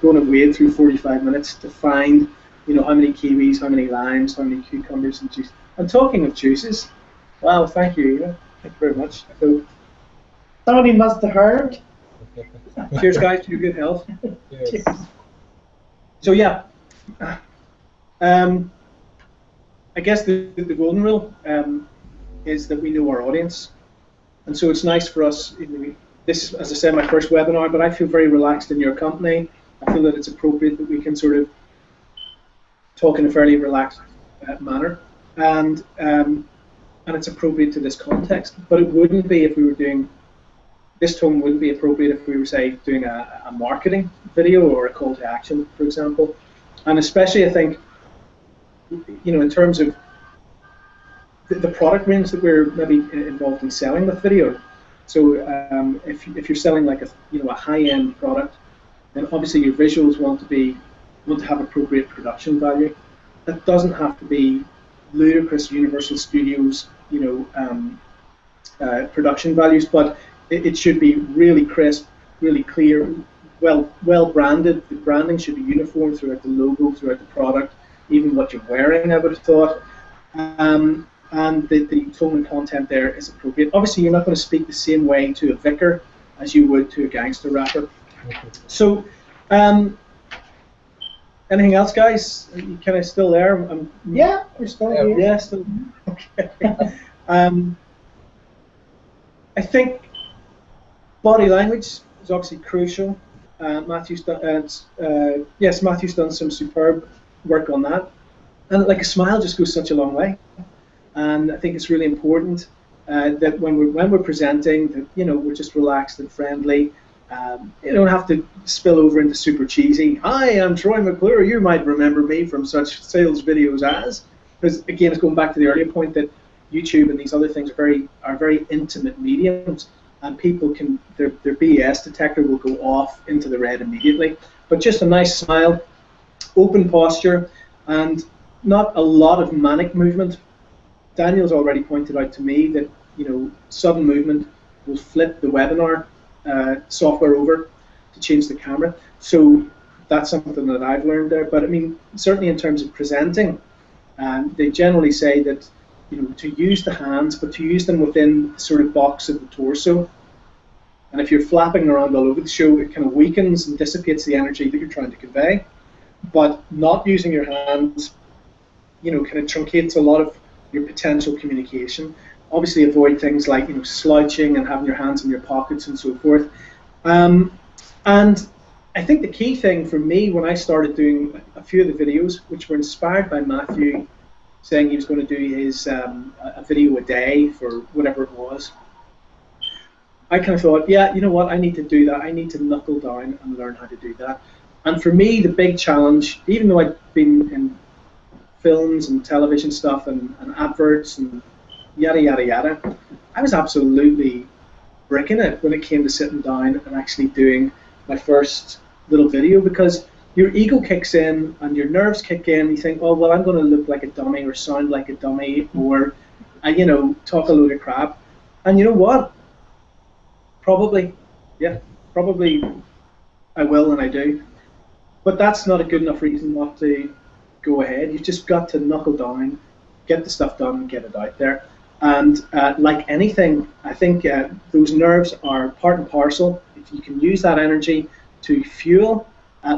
going to wade through 45 minutes to find how many kiwis, how many limes, how many cucumbers and juice. And talking of juices, wow, thank you, Eva. Thank you very much. So, somebody must have heard. Cheers, guys, to your good health. Yes. So yeah, I guess the golden rule is that we know our audience, and so it's nice for us. This is, as I said, my first webinar, but I feel very relaxed in your company. I feel that it's appropriate that we can sort of talk in a fairly relaxed manner, and it's appropriate to this context. But it wouldn't be if we were doing. This tone wouldn't be appropriate if we were, say, doing a marketing video or a call to action, for example. And especially, I think, in terms of the product range that we're maybe involved in selling with video. So if you're selling like a high-end product, then obviously your visuals want to have appropriate production value. That doesn't have to be ludicrous Universal Studios, production values, but it should be really crisp, really clear, well branded. The branding should be uniform throughout the logo, throughout the product, even what you're wearing, I would have thought. And the tone and content there is appropriate. Obviously, you're not going to speak the same way to a vicar as you would to a gangster rapper. So, anything else, guys? Are you kind of still there? Yeah, we're still here. Yeah, still. Okay. I think body language is obviously crucial. Matthew's done some superb work on that, and like a smile just goes such a long way. And I think it's really important that when we're presenting, that we're just relaxed and friendly. You don't have to spill over into super cheesy. Hi, I'm Troy McClure. You might remember me from such sales videos as, because again, it's going back to the earlier point that YouTube and these other things are very intimate mediums, and people can their BS detector will go off into the red immediately. But just a nice smile, open posture, and not a lot of manic movement. Daniel's already pointed out to me that sudden movement will flip the webinar software over to change the camera. So that's something that I've learned there. But I mean, certainly in terms of presenting, they generally say that to use the hands, but to use them within the sort of box of the torso. And if you're flapping around all over the show, it kind of weakens and dissipates the energy that you're trying to convey. But not using your hands, kind of truncates a lot of your potential communication. Obviously, avoid things like slouching and having your hands in your pockets and so forth. And I think the key thing for me when I started doing a few of the videos, which were inspired by Matthew saying he was going to do his a video a day for whatever it was, I kind of thought, yeah, you know what, I need to do that. I need to knuckle down and learn how to do that. And for me, the big challenge, even though I've been in films and television stuff and adverts and yada yada yada, I was absolutely bricking it when it came to sitting down and actually doing my first little video, because your ego kicks in and your nerves kick in. You think, oh well, I'm going to look like a dummy or sound like a dummy or talk a load of crap. And you know what? Probably I will, and I do. But that's not a good enough reason not to go ahead. You've just got to knuckle down, get the stuff done, and get it out there. And like anything, I think those nerves are part and parcel. If you can use that energy to fuel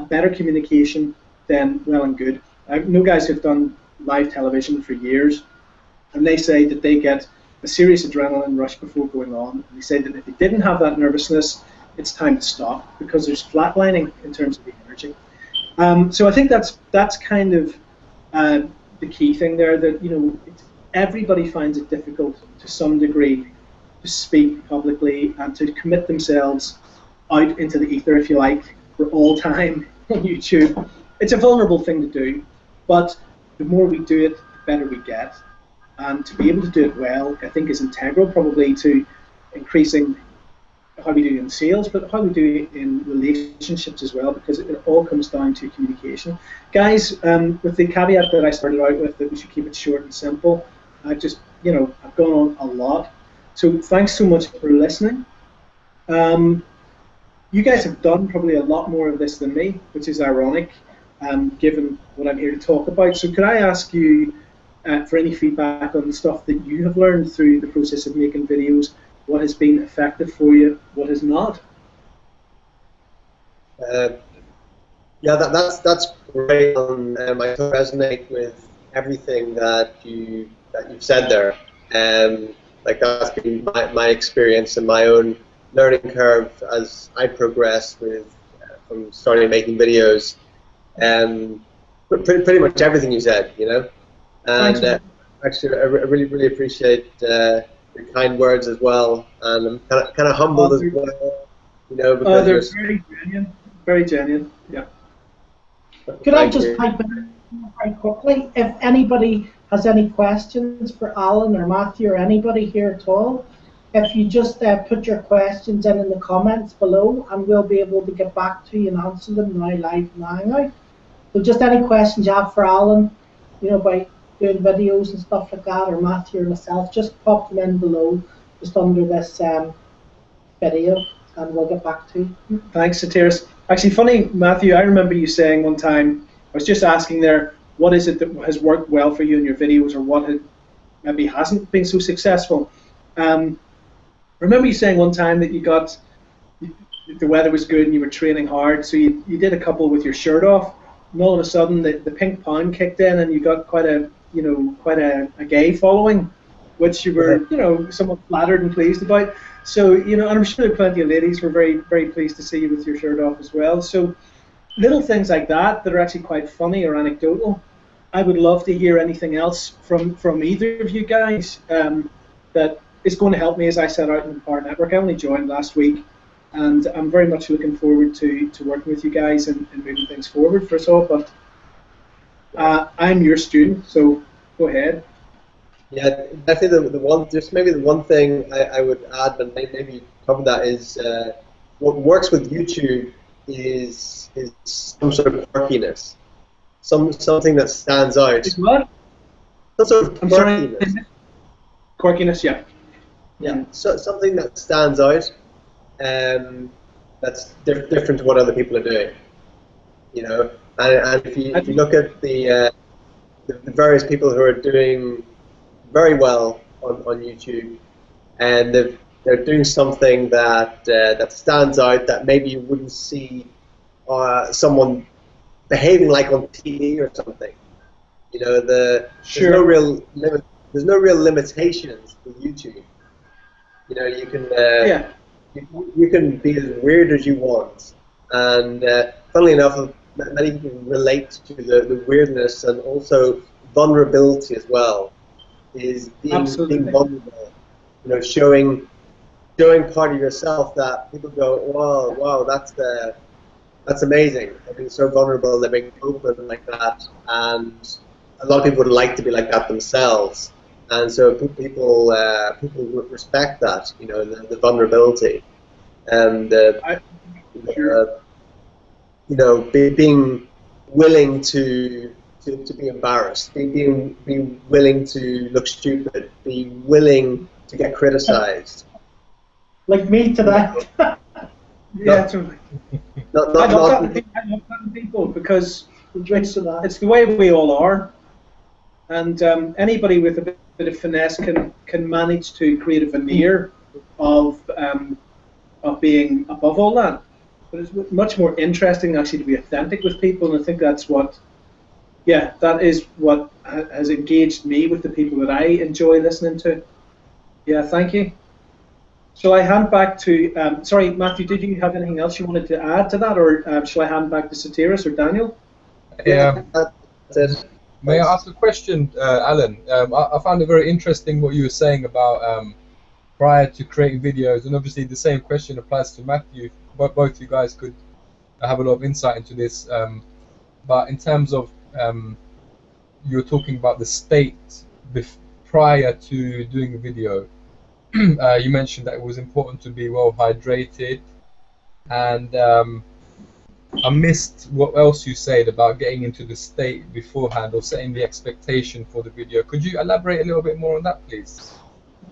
better communication, then well and good. I know guys who've done live television for years, and they say that they get a serious adrenaline rush before going on. And they say that if they didn't have that nervousness, it's time to stop, because there's flatlining in terms of the energy. So I think that's kind of the key thing there, that everybody finds it difficult to some degree to speak publicly and to commit themselves out into the ether, if you like, for all time on YouTube. It's a vulnerable thing to do, but the more we do it, the better we get. And to be able to do it well, I think, is integral probably to increasing how we do in sales, but how we do in relationships as well, because it all comes down to communication. Guys, with the caveat that I started out with, that we should keep it short and simple, I've just, I've gone on a lot. So thanks so much for listening. You guys have done probably a lot more of this than me, which is ironic, given what I'm here to talk about. So could I ask you for any feedback on the stuff that you have learned through the process of making videos? What has been effective for you? What has not? Yeah, that's great. I resonate with everything that you've said there. Like that's been my experience and my own learning curve as I progress from starting making videos. Pretty much everything you said, And actually, I really appreciate your kind words as well, and I'm kind of humbled as well, because they're very genuine, yeah. Could I just pipe in very quickly? If anybody has any questions for Allan or Matthew or anybody here at all, if you just put your questions in the comments below, and we'll be able to get back to you and answer them now live in the Hangout. So just any questions you have for Allan, about doing videos and stuff like that, or Matthew or myself, just pop them in below, just under this video. and we'll get back to you. Thanks, Satiris. Actually, funny, Matthew, I remember you saying one time, I was just asking there, what is it that has worked well for you in your videos, or what maybe hasn't been so successful? Remember you saying one time that the weather was good and you were training hard, so you did a couple with your shirt off, and all of a sudden the pink pound kicked in, and you got quite a gay following, which you were somewhat flattered and pleased about. So and I'm sure there are plenty of ladies who were very, very pleased to see you with your shirt off as well. So little things like that are actually quite funny or anecdotal. I would love to hear anything else from either of you guys that is going to help me as I set out in the Power Network. I only joined last week, and I'm very much looking forward to working with you guys and moving things forward for us all. But I'm your student, so go ahead. Yeah, definitely the one thing I would add, but maybe you covered that, is what works with YouTube is some sort of quirkiness, something that stands out. What? Some sort of quirkiness. Sorry. Quirkiness, yeah. Yeah, so something that stands out, that's different to what other people are doing. And if you look at the various people who are doing very well on YouTube, and they're doing something that stands out, that maybe you wouldn't see someone behaving like on TV or something. Sure. There's no real limitations with YouTube. You can you can be as weird as you want, and funnily enough, many people relate to the weirdness and also vulnerability as well. Is being vulnerable, showing part of yourself that people go, wow, that's amazing. They're being so vulnerable, they're being open like that, and a lot of people would like to be like that themselves. And so people respect that, the vulnerability, and being willing to be embarrassed, being willing to look stupid, be willing to get criticized. Like me today. Yeah, totally. I love that in people, because it's the way we all are, and anybody with a bit of finesse can manage to create a veneer of being above all that. But it's much more interesting actually to be authentic with people, and I think that is what has engaged me with the people that I enjoy listening to. Yeah, thank you. Shall I hand back to, sorry, Matthew, did you have anything else you wanted to add to that, or shall I hand back to Satiris or Daniel? Yeah, that's it. May I ask a question, Allan? I found it very interesting what you were saying about prior to creating videos, and obviously the same question applies to Matthew. Both you guys could have a lot of insight into this, but in terms of you were talking about the state prior to doing a video. You mentioned that it was important to be well hydrated, and I missed what else you said about getting into the state beforehand or setting the expectation for the video. Could you elaborate a little bit more on that, please?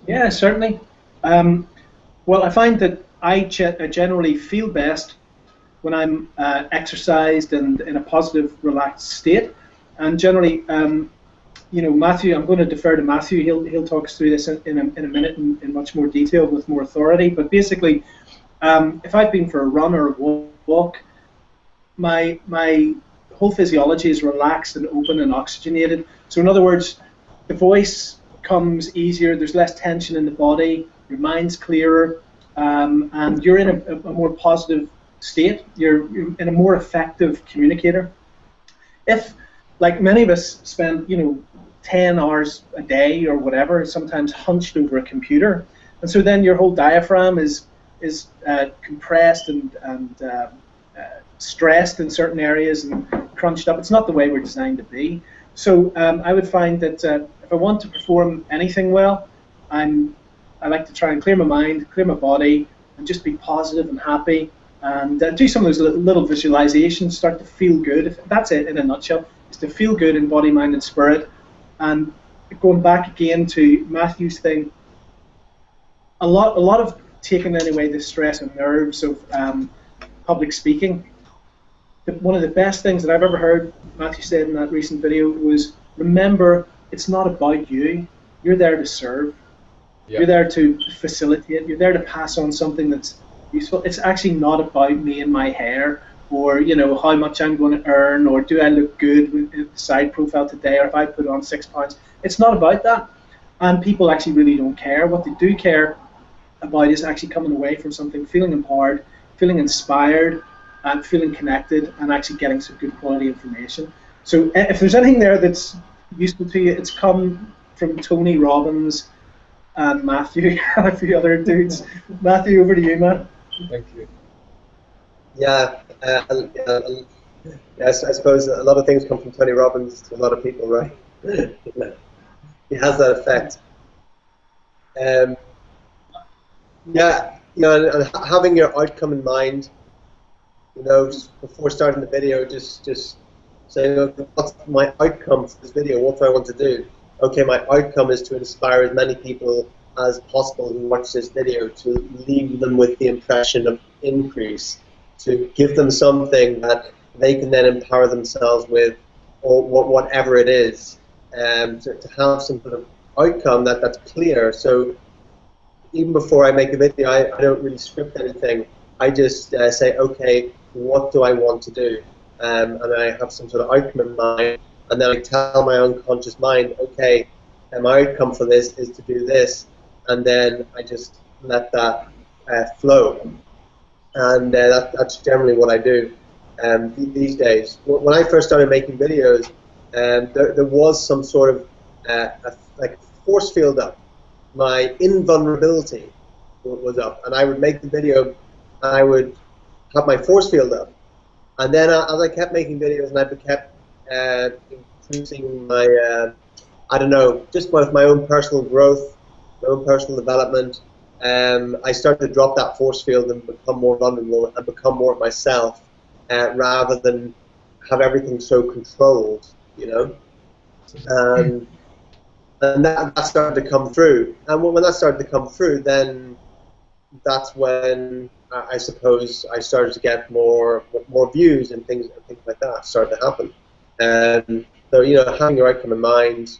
Yeah, certainly. Well, I find that I generally feel best when I'm exercised and in a positive, relaxed state. And generally, Matthew, I'm going to defer to Matthew. He'll talk us through this in a minute in much more detail with more authority. But basically, if I've been for a run or a walk, my whole physiology is relaxed and open and oxygenated. So in other words, the voice comes easier. There's less tension in the body. Your mind's clearer, and you're in a more positive state. You're in a more effective communicator. If, like many of us, spend 10 hours a day or whatever, sometimes hunched over a computer, and so then your whole diaphragm is compressed and stressed in certain areas and crunched up. It's not the way we're designed to be. So I would find that if I want to perform anything well, I like to try and clear my mind, clear my body, and just be positive and happy, and do some of those little visualizations, start to feel good. That's it in a nutshell, is to feel good in body, mind, and spirit. And going back again to Matthew's thing, a lot of taken away the stress and nerves of public speaking. One of the best things that I've ever heard Matthew said in that recent video was, remember, it's not about you. You're there to serve. Yep. You're there to facilitate. You're there to pass on something that's useful. It's actually not about me and my hair, or how much I'm going to earn, or do I look good with the side profile today, or if I put on 6 pounds. It's not about that. And people actually really don't care. What they do care about is actually coming away from something feeling empowered, feeling inspired, and feeling connected, and actually getting some good quality information. So if there's anything there that's useful to you, it's come from Tony Robbins and Matthew and a few other dudes. Matthew, over to you, man. Thank you. Yeah, yes, I suppose a lot of things come from Tony Robbins to a lot of people, right? He has that effect. Yeah, and having your outcome in mind. Before starting the video, just saying, okay, what's my outcome for this video? What do I want to do? Okay, my outcome is to inspire as many people as possible who watch this video, to leave them with the impression of increase, to give them something that they can then empower themselves with, or whatever it is, to have some sort of outcome that's clear. So even before I make a video, I don't really script anything. I just say, okay, what do I want to do? And I have some sort of outcome in mind, and then I tell my unconscious mind, okay, my outcome for this is to do this, and then I just let that flow. And that's generally what I do these days. When I first started making videos, there was some sort of like force field up. My invulnerability was up, and I would make the video, and I would have my force field up, and then as I kept making videos and I kept increasing my, I don't know, just with my own personal growth, my own personal development, I started to drop that force field and become more vulnerable and become more myself, rather than have everything so controlled, and that started to come through. And when that started to come through, then that's when I suppose I started to get more views and things like that started to happen. So having your outcome in mind,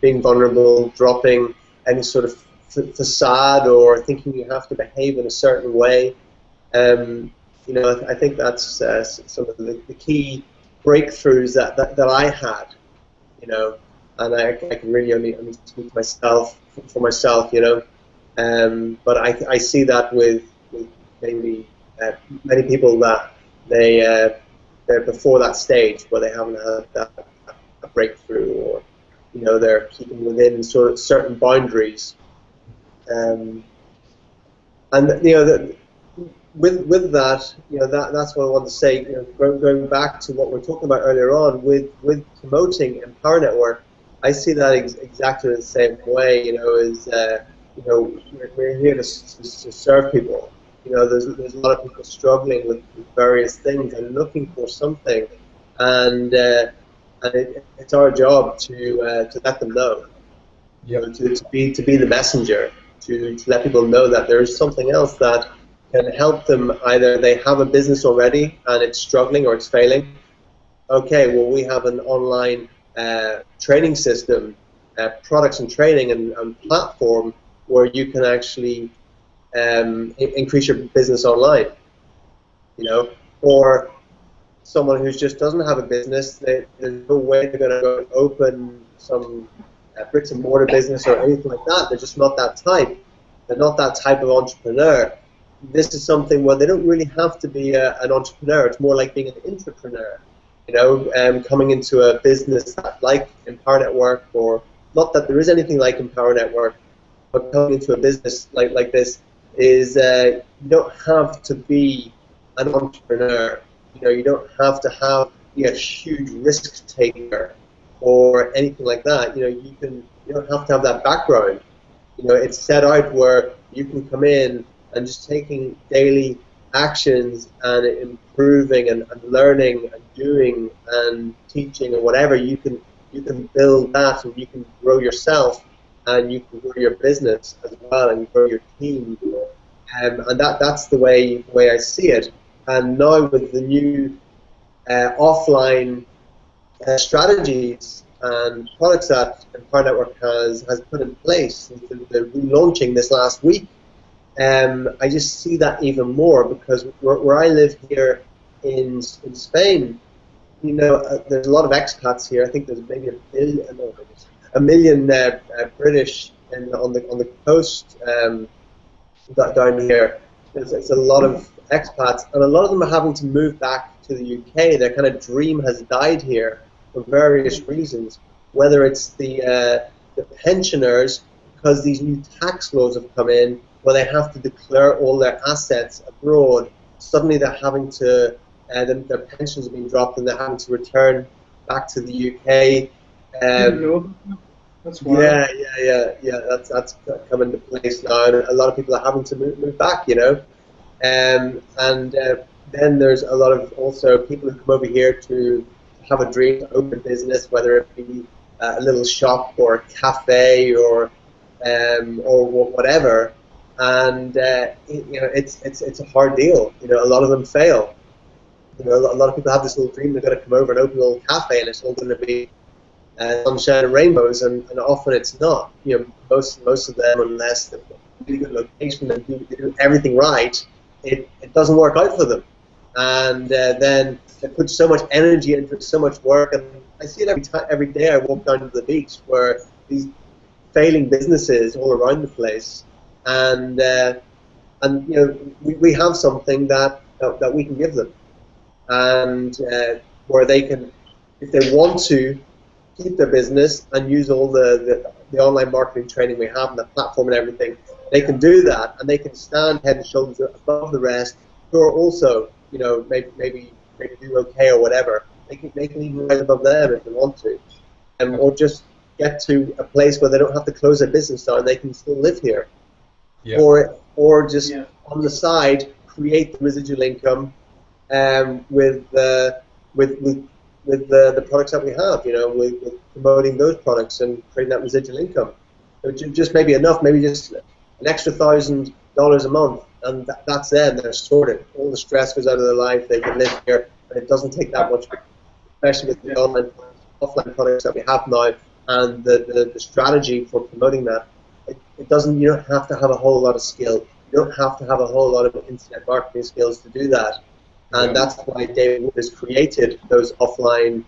being vulnerable, dropping any sort of facade or thinking you have to behave in a certain way. I think that's some of the key breakthroughs that I had. And I can really only speak for myself. But I see that with maybe many people that they're before that stage where they haven't had a breakthrough, or they're keeping within sort of certain boundaries, and with that, that's what I want to say. Going back to what we were talking about earlier on with promoting Empower Network, I see that exactly the same way. We're here to serve people. There's a lot of people struggling with various things and looking for something, and it's our job to let them know. To be the messenger, to let people know that there is something else that can help them. Either they have a business already and it's struggling or it's failing. Okay, well, we have an online training system, products and training and platform where you can actually increase your business online. Or someone who just doesn't have a business, there's no way they're going to go and open some bricks and mortar business or anything like that. They're just not that type. They're not that type of entrepreneur. This is something where they don't really have to be an entrepreneur. It's more like being an intrapreneur. Coming into a business like Empower Network, or not that there is anything like Empower Network, but coming into a business like this is you don't have to be an entrepreneur. You don't have to be a huge risk taker or anything like that. You don't have to have that background. It's set out where you can come in and just taking daily actions and improving and learning and doing and teaching and whatever, you can build that, and you can grow yourself, and you can grow your business as well, and grow your team, And that's the way I see it. And now with the new offline strategies and products that Empower Network has put in place, the relaunching this last week, I just see that even more, because where I live here in Spain, you know, there's a lot of expats here. I think there's maybe a million British on the coast down here. There's a lot of expats, and a lot of them are having to move back to the UK. Their kind of dream has died here for various reasons. Whether it's the pensioners, because these new tax laws have come in, where they have to declare all their assets abroad. Suddenly they're having to, their pensions have been dropped, and they're having to return back to the UK. That's wild. Yeah. That's come into place now, and a lot of people are having to move back, you know. And then there's a lot of also people who come over here to have a dream to open business, whether it be a little shop or a cafe or whatever. And you know, it's a hard deal. You know, a lot of them fail. You know, a lot of people have this little dream they're going to come over and open a little cafe, and it's all going to be sunshine and rainbows, and often it's not. You know, most of them, unless they've got a really good location and they do everything right, it doesn't work out for them. And then they put so much energy into it, so much work, and I see it every day I walk down to the beach, where these failing businesses all around the place, and you know, we have something that we can give them, and where they can, if they want to, keep their business and use all the online marketing training we have and the platform and everything, they can do that, and they can stand head and shoulders above the rest who are also, you know, maybe do okay or whatever. They can even rise above them if they want to, or just get to a place where they don't have to close their business down. They can still live here, or just on the side create the residual income with the products that we have, you know, with promoting those products and creating that residual income. So just maybe enough, maybe just an extra $1,000 a month, and that's them. They're sorted. All the stress goes out of their life. They can live here, and it doesn't take that much, especially with the online, offline products that we have now, and the strategy for promoting that. It doesn't. You don't have to have a whole lot of skill. You don't have to have a whole lot of internet marketing skills to do that. And that's why David Wood has created those offline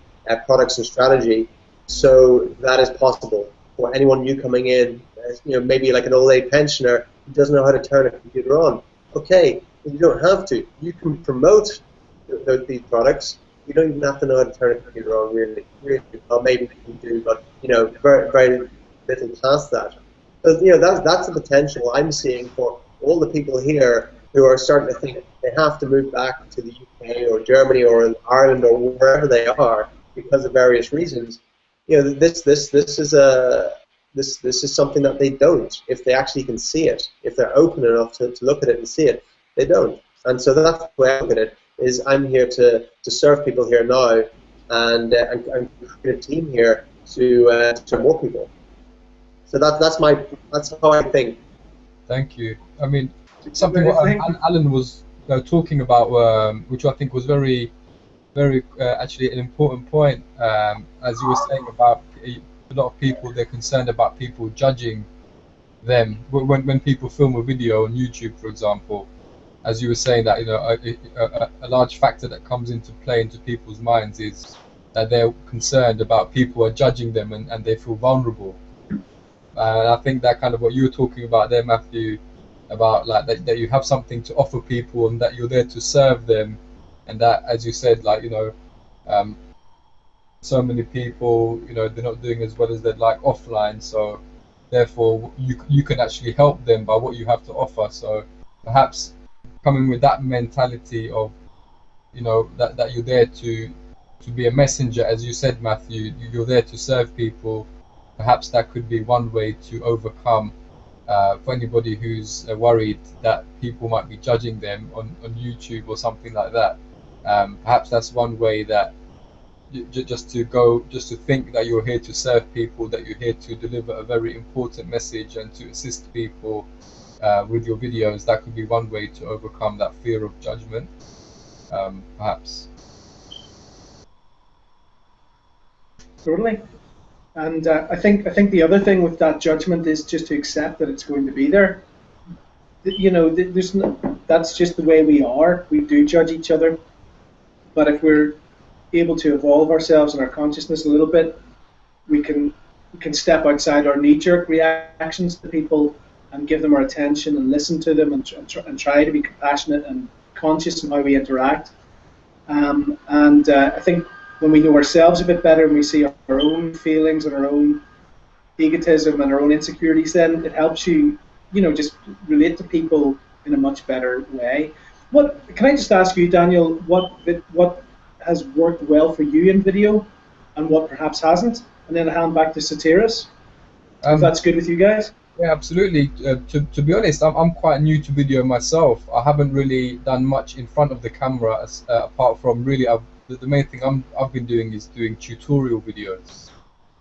products and strategy, so that is possible for anyone new coming in. You know, maybe like an old age pensioner who doesn't know how to turn a computer on. Okay, well, you don't have to. You can promote these products. You don't even have to know how to turn a computer on, really. Well, maybe you do, but you know, very, very little past that. So you know, that's the potential I'm seeing for all the people here who are starting to think they have to move back to the UK or Germany or Ireland or wherever they are because of various reasons. You know, this is something that they don't. If they actually can see it, if they're open enough to look at it and see it, they don't. And so that's the way I look at it. Is I'm here to serve people here now, and create a team here to serve more people. So that's how I think. Thank you. I mean, something what Allan was talking about, which I think was very actually an important point, as you were saying about a lot of people, they're concerned about people judging them when people film a video on YouTube, for example. As you were saying, that, you know, a large factor that comes into play into people's minds is that they're concerned about people are judging them, and they feel vulnerable. And I think that kind of what you were talking about there, Matthew, about like that you have something to offer people, and that you're there to serve them, and that, as you said, like, you know, so many people, you know, they're not doing as well as they'd like offline, so therefore you can actually help them by what you have to offer. So perhaps coming with that mentality of, you know, that you're there to be a messenger, as you said, Matthew, you're there to serve people. Perhaps that could be one way to overcome for anybody who's worried that people might be judging them on YouTube or something like that. Perhaps that's one way, that just to think that you're here to serve people, that you're here to deliver a very important message and to assist people, with your videos, that could be one way to overcome that fear of judgment, perhaps. Totally. And I think the other thing with that judgment is just to accept that it's going to be there. You know, there's no, that's just the way we are. We do judge each other, but if we're able to evolve ourselves and our consciousness a little bit, we can step outside our knee-jerk reactions to people and give them our attention and listen to them and try to be compassionate and conscious in how we interact. I think when we know ourselves a bit better and we see our own feelings and our own egotism and our own insecurities, then it helps you, you know, just relate to people in a much better way. What can I just ask you, Daniel? What has worked well for you in video, and what perhaps hasn't? And then I'll hand back to Satiris, if that's good with you guys. Yeah, absolutely. To be honest, I'm quite new to video myself. I haven't really done much in front of the camera, apart from really the main thing I've been doing is doing tutorial videos.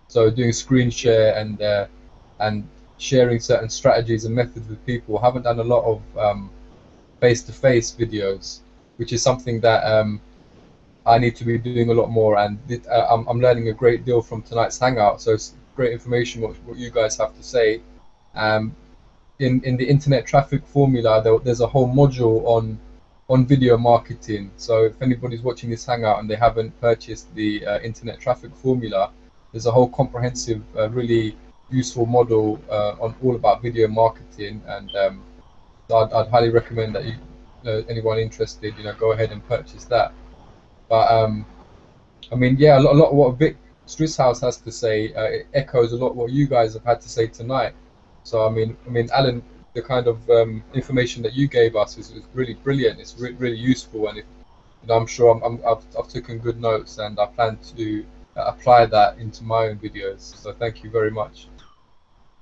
So doing screen share and sharing certain strategies and methods with people. I haven't done a lot of face-to-face videos, which is something that I need to be doing a lot more, and I'm learning a great deal from tonight's hangout. So it's great information what you guys have to say. In the internet traffic formula, there's a whole module on video marketing. So if anybody's watching this hangout and they haven't purchased the internet traffic formula, there's a whole comprehensive, really useful model on all about video marketing, and I'd highly recommend that anyone interested, go ahead and purchase that. But I mean, yeah, a lot what Vic Strisshouse has to say it echoes a lot what you guys have had to say tonight. So I mean, Allan, the kind of information that you gave us is really brilliant. It's really useful, and I'm sure I've taken good notes, and I plan to apply that into my own videos. So thank you very much.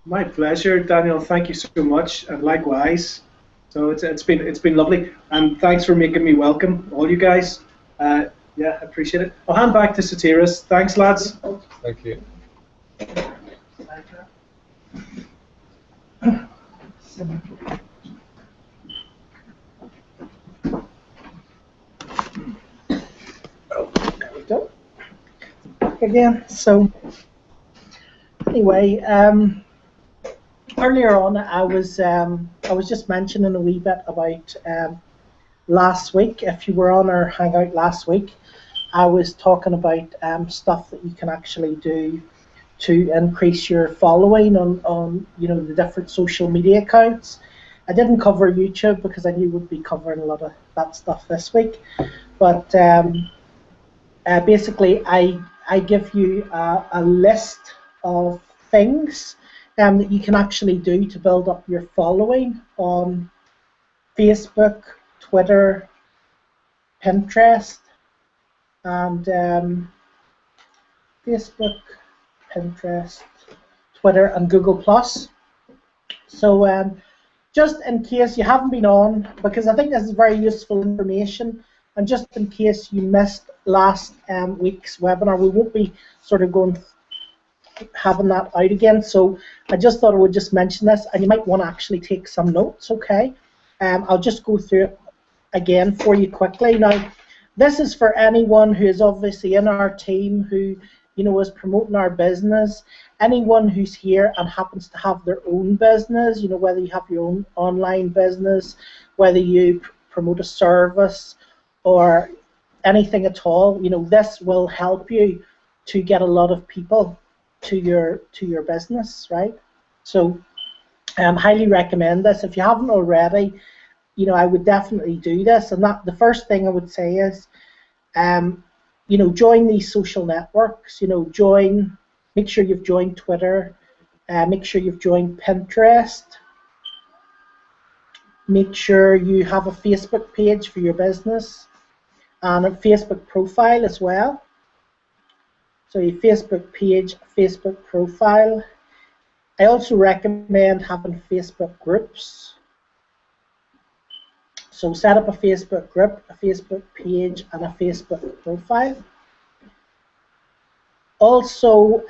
My pleasure, Daniel. Thank you so much, and likewise. So it's been lovely, and thanks for making me welcome, all you guys. Yeah, I appreciate it. I'll hand back to Satiris. Thanks, lads. Thank you. There we go. Back again. So anyway, earlier on I was just mentioning a wee bit about last week. If you were on our hangout last week, I was talking about stuff that you can actually do to increase your following on the different social media accounts. I didn't cover YouTube because I knew we'd be covering a lot of that stuff this week, but basically I give you a list of things that you can actually do to build up your following on Facebook, Twitter, Pinterest, and Facebook, Pinterest, Twitter, and Google+. So just in case you haven't been on, because I think this is very useful information, and just in case you missed last week's webinar, we won't be sort of having that out again. So I just thought I would just mention this, and you might want to actually take some notes, okay? I'll just go through it again for you quickly. Now, this is for anyone who is obviously in our team who is promoting our business. Anyone who's here and happens to have their own business, whether you have your own online business, whether you promote a service or anything at all, this will help you to get a lot of people to your business, right? So highly recommend this. If you haven't already, I would definitely do this. And that the first thing I would say is, join these social networks. Make sure you've joined Twitter. Make sure you've joined Pinterest. Make sure you have a Facebook page for your business and a Facebook profile as well. So your Facebook page, Facebook profile. I also recommend having Facebook groups. So set up a Facebook group, a Facebook page, and a Facebook profile. Also,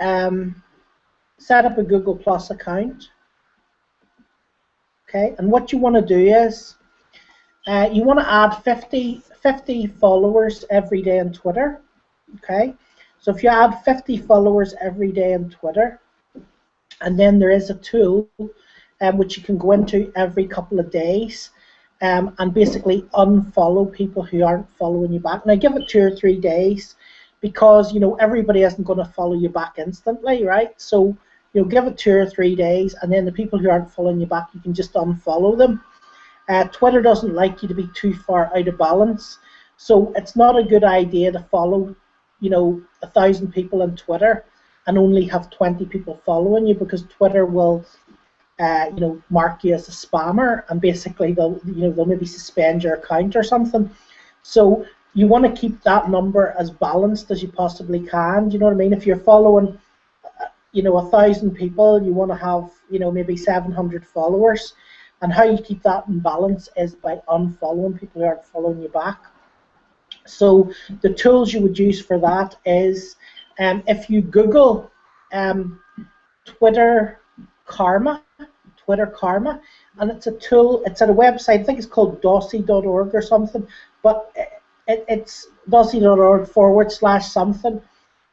set up a Google Plus account. Okay, and what you want to do is you want to add 50 followers every day on Twitter. Okay, so if you add 50 followers every day on Twitter, and then there is a tool which you can go into every couple of days and basically unfollow people who aren't following you back. Now give it 2 or 3 days, because everybody isn't going to follow you back instantly, right? So give it 2 or 3 days, and then the people who aren't following you back, you can just unfollow them. Twitter doesn't like you to be too far out of balance, so it's not a good idea to follow 1,000 people on Twitter and only have 20 people following you, because Twitter will mark you as a spammer, and basically they'll maybe suspend your account or something. So you want to keep that number as balanced as you possibly can. Do you know what I mean? If you're following 1,000 people, you want to have maybe 700 followers. And how you keep that in balance is by unfollowing people who aren't following you back. So the tools you would use for that is if you Google Twitter Karma, and it's a tool. It's at a website. I think it's called dossi.org or something, but it's dossi.org/something.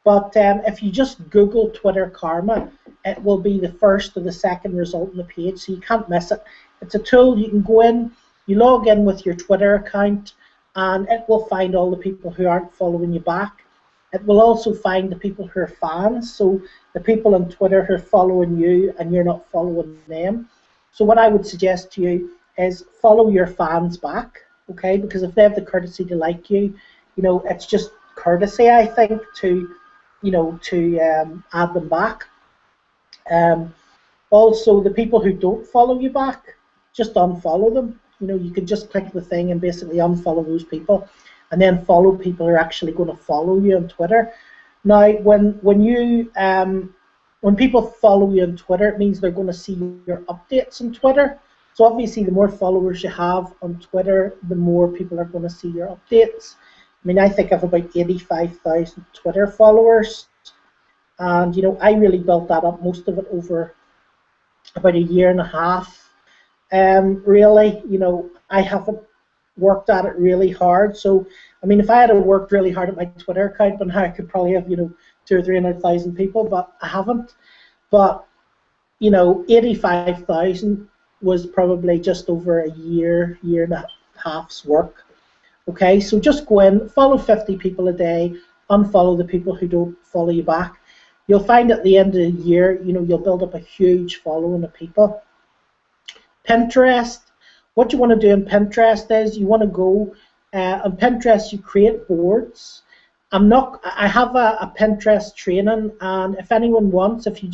But if you just Google Twitter Karma, it will be the first or the second result on the page, so you can't miss it. It's a tool. You can go in, you log in with your Twitter account, and it will find all the people who aren't following you back. It will also find the people who are fans, so the people on Twitter who are following you and you're not following them. So what I would suggest to you is follow your fans back, okay? Because if they have the courtesy to like you, it's just courtesy, I think, to add them back. Also, the people who don't follow you back, just unfollow them. You can just click the thing and basically unfollow those people, and then follow people who are actually going to follow you on Twitter. Now, when people follow you on Twitter, it means they're going to see your updates on Twitter. So obviously, the more followers you have on Twitter, the more people are going to see your updates. I mean, I think I have about 85,000 Twitter followers, and I really built that up, most of it over about a year and a half. Really, I haven't worked at it really hard. So, I mean, if I had worked really hard at my Twitter account, then I could probably have 200,000 or 300,000 people, but I haven't. But 85,000 was probably just over a year and a half's work. Okay, so just go in, follow 50 people a day, unfollow the people who don't follow you back. You'll find at the end of the year, you'll build up a huge following of people. Pinterest. What you want to do in Pinterest is you want to go on Pinterest. You create boards. I have a Pinterest training, and if anyone wants, if you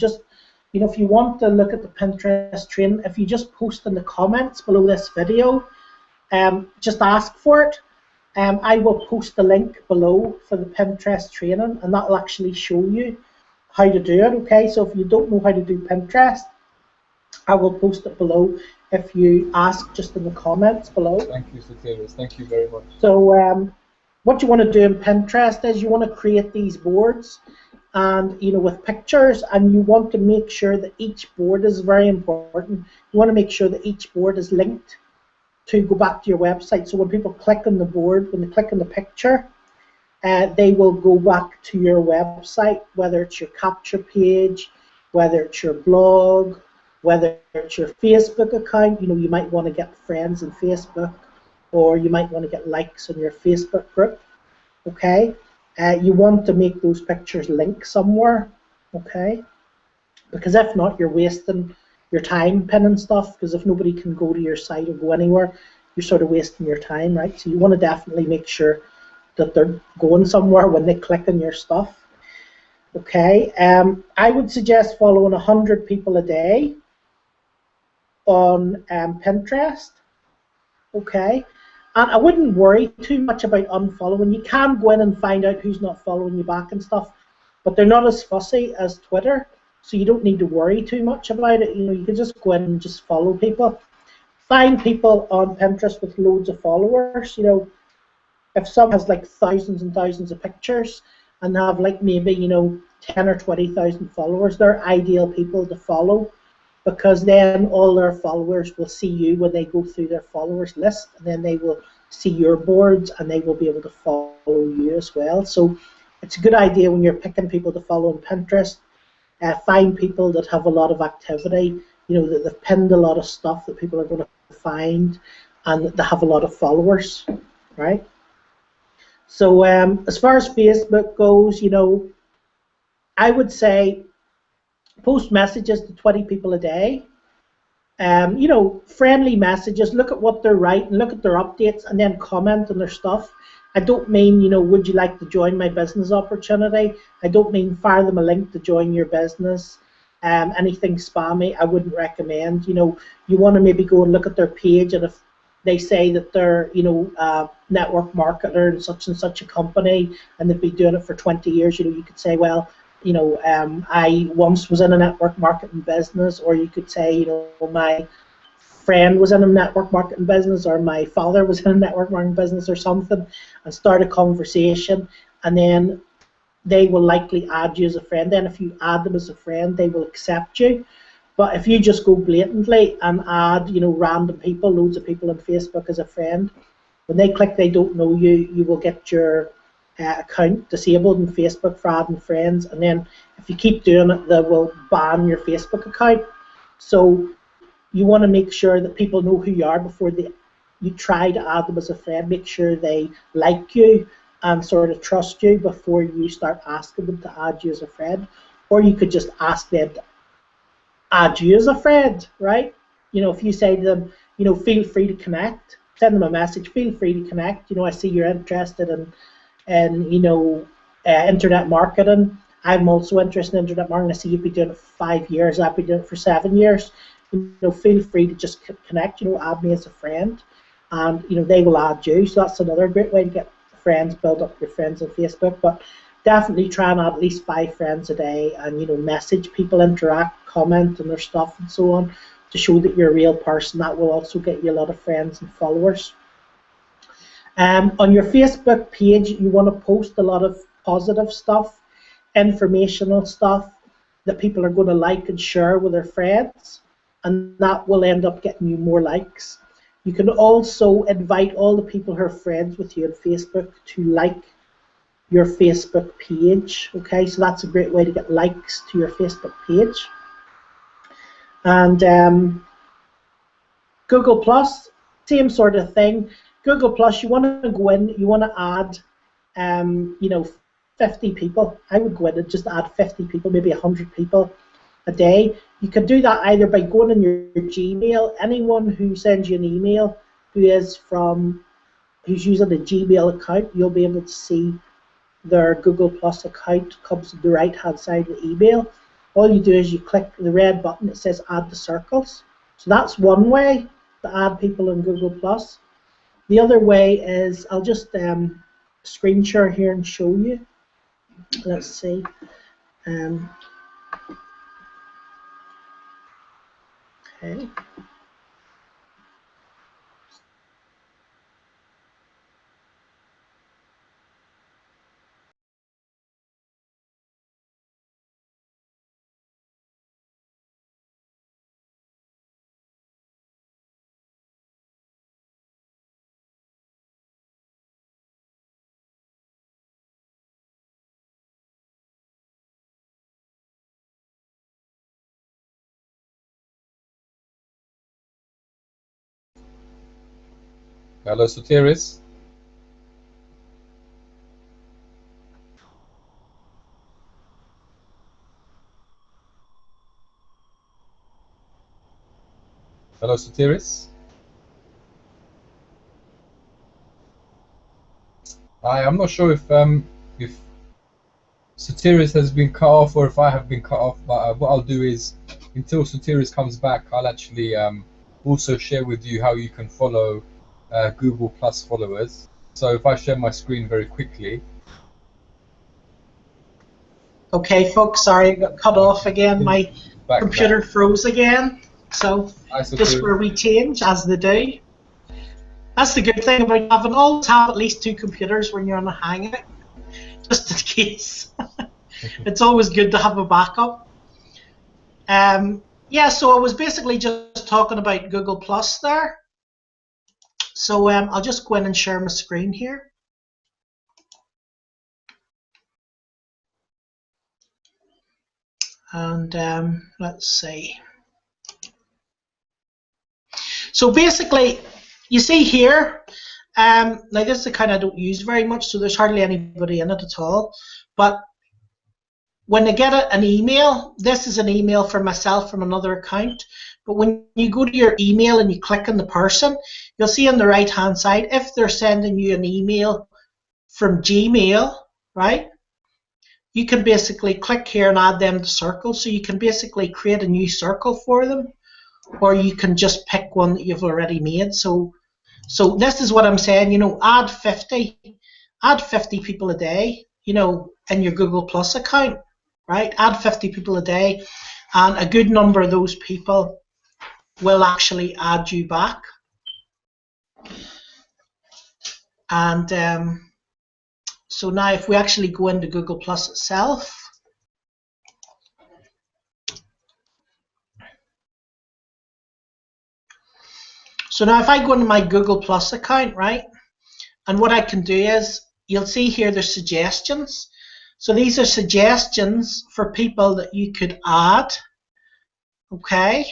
want to look at the Pinterest training, if you just post in the comments below this video, just ask for it. I will post the link below for the Pinterest training, and that will actually show you how to do it. Okay, so if you don't know how to do Pinterest, I will post it below if you ask just in the comments below. Thank you, Sotiris. Thank you very much. So what you want to do in Pinterest is you want to create these boards, and with pictures, and you want to make sure that each board is very important. You want to make sure that each board is linked to go back to your website. So when people click on the board, when they click on the picture, they will go back to your website, whether it's your capture page, whether it's your blog, whether it's your Facebook account. You might want to get friends on Facebook, or you might want to get likes on your Facebook group. Okay, you want to make those pictures link somewhere. Okay, because if not, you're wasting your time pinning stuff, because if nobody can go to your site or go anywhere, you're sort of wasting your time, right? So you want to definitely make sure that they're going somewhere when they click on your stuff. Okay, I would suggest following 100 people a day on Pinterest. Okay, and I wouldn't worry too much about unfollowing. You can go in and find out who's not following you back and stuff, but they're not as fussy as Twitter, so you don't need to worry too much about it. You can just go in and just follow people. Find people on Pinterest with loads of followers. If someone has like thousands and thousands of pictures and have like maybe 10 or 20,000 followers, they're ideal people to follow, because then all their followers will see you when they go through their followers list, and then they will see your boards and they will be able to follow you as well. So it's a good idea when you're picking people to follow on Pinterest. Find people that have a lot of activity, that they've pinned a lot of stuff that people are going to find, and that they have a lot of followers, right? So as far as Facebook goes, I would say post messages to 20 people a day. Friendly messages, look at what they're writing, look at their updates, and then comment on their stuff. I don't mean, would you like to join my business opportunity? I don't mean fire them a link to join your business. Anything spammy, I wouldn't recommend. You want to maybe go and look at their page, and if they say that they're, network marketer in such and such a company, and they've been doing it for 20 years, you could say, well, I once was in a network marketing business, or you could say, my friend was in a network marketing business, or my father was in a network marketing business or something, and start a conversation, and then they will likely add you as a friend. Then if you add them as a friend, they will accept you. But if you just go blatantly and add, random people, loads of people on Facebook as a friend, when they click they don't know you, you will get your account disabled in Facebook for adding friends, and then if you keep doing it, they will ban your Facebook account. So you want to make sure that people know who you are before you try to add them as a friend. Make sure they like you and sort of trust you before you start asking them to add you as a friend. Or you could just ask them to add you as a friend, right? If you say to them, feel free to connect, send them a message, feel free to connect. I see you're interested in internet marketing. I'm also interested in internet marketing. I see you've been doing it for 5 years. I've been doing it for 7 years. Feel free to just connect. Add me as a friend, and they will add you. So that's another great way to get friends, build up your friends on Facebook. But definitely try and add at least 5 friends a day, and message people, interact, comment on their stuff, and so on, to show that you're a real person. That will also get you a lot of friends and followers. On your Facebook page, you want to post a lot of positive stuff, informational stuff that people are going to like and share with their friends, and that will end up getting you more likes. You can also invite all the people who are friends with you on Facebook to like your Facebook page. Okay, so that's a great way to get likes to your Facebook page. And Google Plus, same sort of thing. Google Plus, you want to go in, you want to add, 50 people. I would go in and just add 50 people, maybe 100 people a day. You can do that either by going in your Gmail. Anyone who sends you an email who's using a Gmail account, you'll be able to see their Google Plus account comes to the right-hand side of the email. All you do is you click the red button that says Add to Circles. So that's one way to add people in Google Plus. The other way is, I'll just screen share here and show you. Let's see. Okay. Hello, Sotiris. Hello, Sotiris. I'm not sure if Sotiris has been cut off or if I have been cut off, but what I'll do is, until Sotiris comes back, I'll actually also share with you how you can follow Google Plus followers. So if I share my screen very quickly. Okay, folks, sorry, I got cut off again. My computer froze again. So just where we change, as they do. That's the good thing about always have at least 2 computers when you're on a hangout, just in case. It's always good to have a backup. Yeah, so I was basically just talking about Google Plus there. So I'll just go in and share my screen here. And let's see. So basically, you see here, now this is the kind I don't use very much, so there's hardly anybody in it at all. But when I get an email, this is an email for myself from another account. But when you go to your email and you click on the person, you'll see on the right-hand side, if they're sending you an email from Gmail, right? You can basically click here and add them to circles. So you can basically create a new circle for them, or you can just pick one that you've already made. So this is what I'm saying, you know, add 50 people a day, you know, in your Google Plus account, right? Add 50 people a day, and a good number of those people will actually add you back. And so now if we actually go into Google Plus itself, so now if I go into my Google Plus account, right, and what I can do is, you'll see here there's suggestions. So these are suggestions for people that you could add, okay?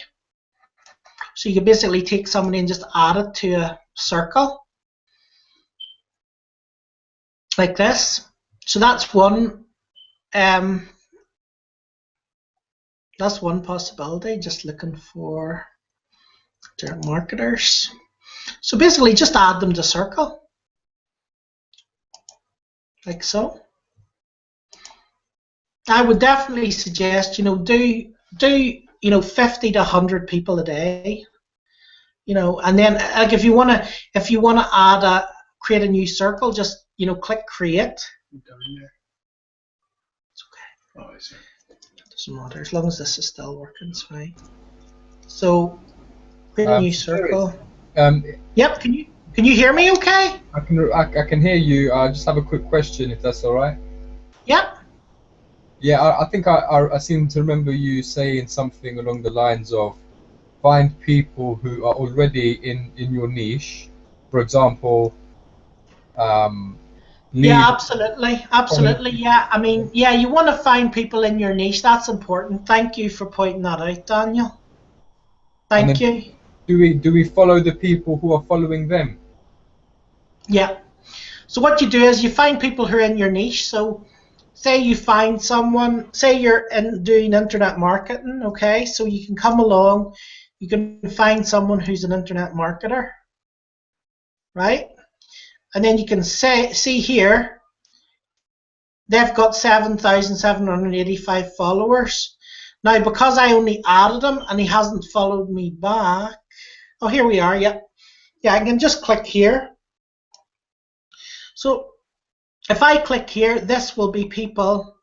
So you can basically take somebody and just add it to a circle, like this. So that's one possibility, just looking for direct marketers. So basically just add them to circle, like so. I would definitely suggest, you know, do you know, 50 to 100 people a day, you know, and then like if you want to create a new circle, just, you know, click create. Down there. It's okay. Oh, I see. It doesn't matter as long as this is still working. It's fine. So create a new circle. Yep. Can you hear me? Okay. I can hear you. I just have a quick question, if that's all right. Yep. Yeah, I think I seem to remember you saying something along the lines of find people who are already in your niche. For example, yeah, absolutely. Yeah, I mean, yeah, you want to find people in your niche. That's important. Thank you for pointing that out, Daniel. Thank you. Do we follow the people who are following them? Yeah. So what you do is you find people who are in your niche. So say you find someone, say you're doing internet marketing, okay? So you can come along, you can find someone who's an internet marketer, right? And then you can see here, they've got 7,785 followers. Now, because I only added him and he hasn't followed me back, oh, here we are, yep. Yeah, I can just click here. So if I click here, this will be people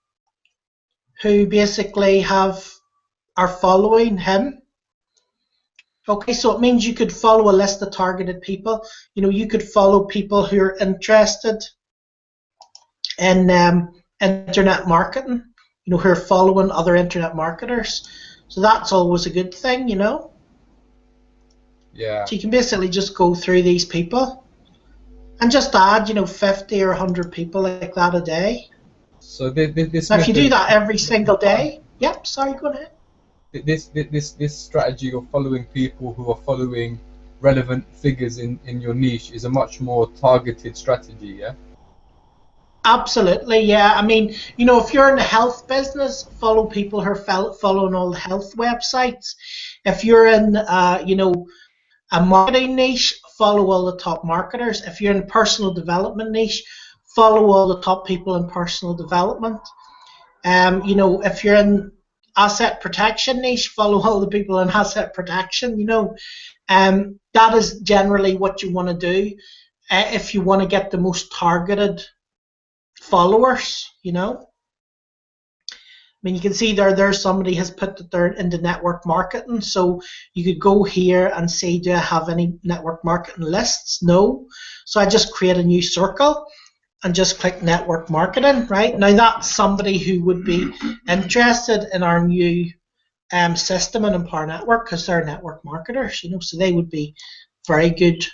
who basically are following him. Okay, so it means you could follow a list of targeted people. You know, you could follow people who are interested in internet marketing, you know, who are following other internet marketers. So that's always a good thing, you know. Yeah. So you can basically just go through these people and just add, you know, 50 or 100 people like that a day. So this now, if you do that every single day, yep. Sorry, go ahead. This strategy of following people who are following relevant figures in your niche is a much more targeted strategy, yeah? Absolutely, yeah. I mean, you know, if you're in the health business, follow people who are following all the health websites. If you're in, you know, a marketing niche, follow all the top marketers. If you're in a personal development niche, follow all the top people in personal development. You know, if you're in asset protection niche, follow all the people in asset protection, you know. That is generally what you want to do if you want to get the most targeted followers, you know. I mean, you can see there's somebody has put that they're into network marketing, so you could go here and say, do I have any network marketing lists? No. So I just create a new circle and just click network marketing, right? Now that's somebody who would be interested in our new system and Empower Network because they're network marketers, so they would be very good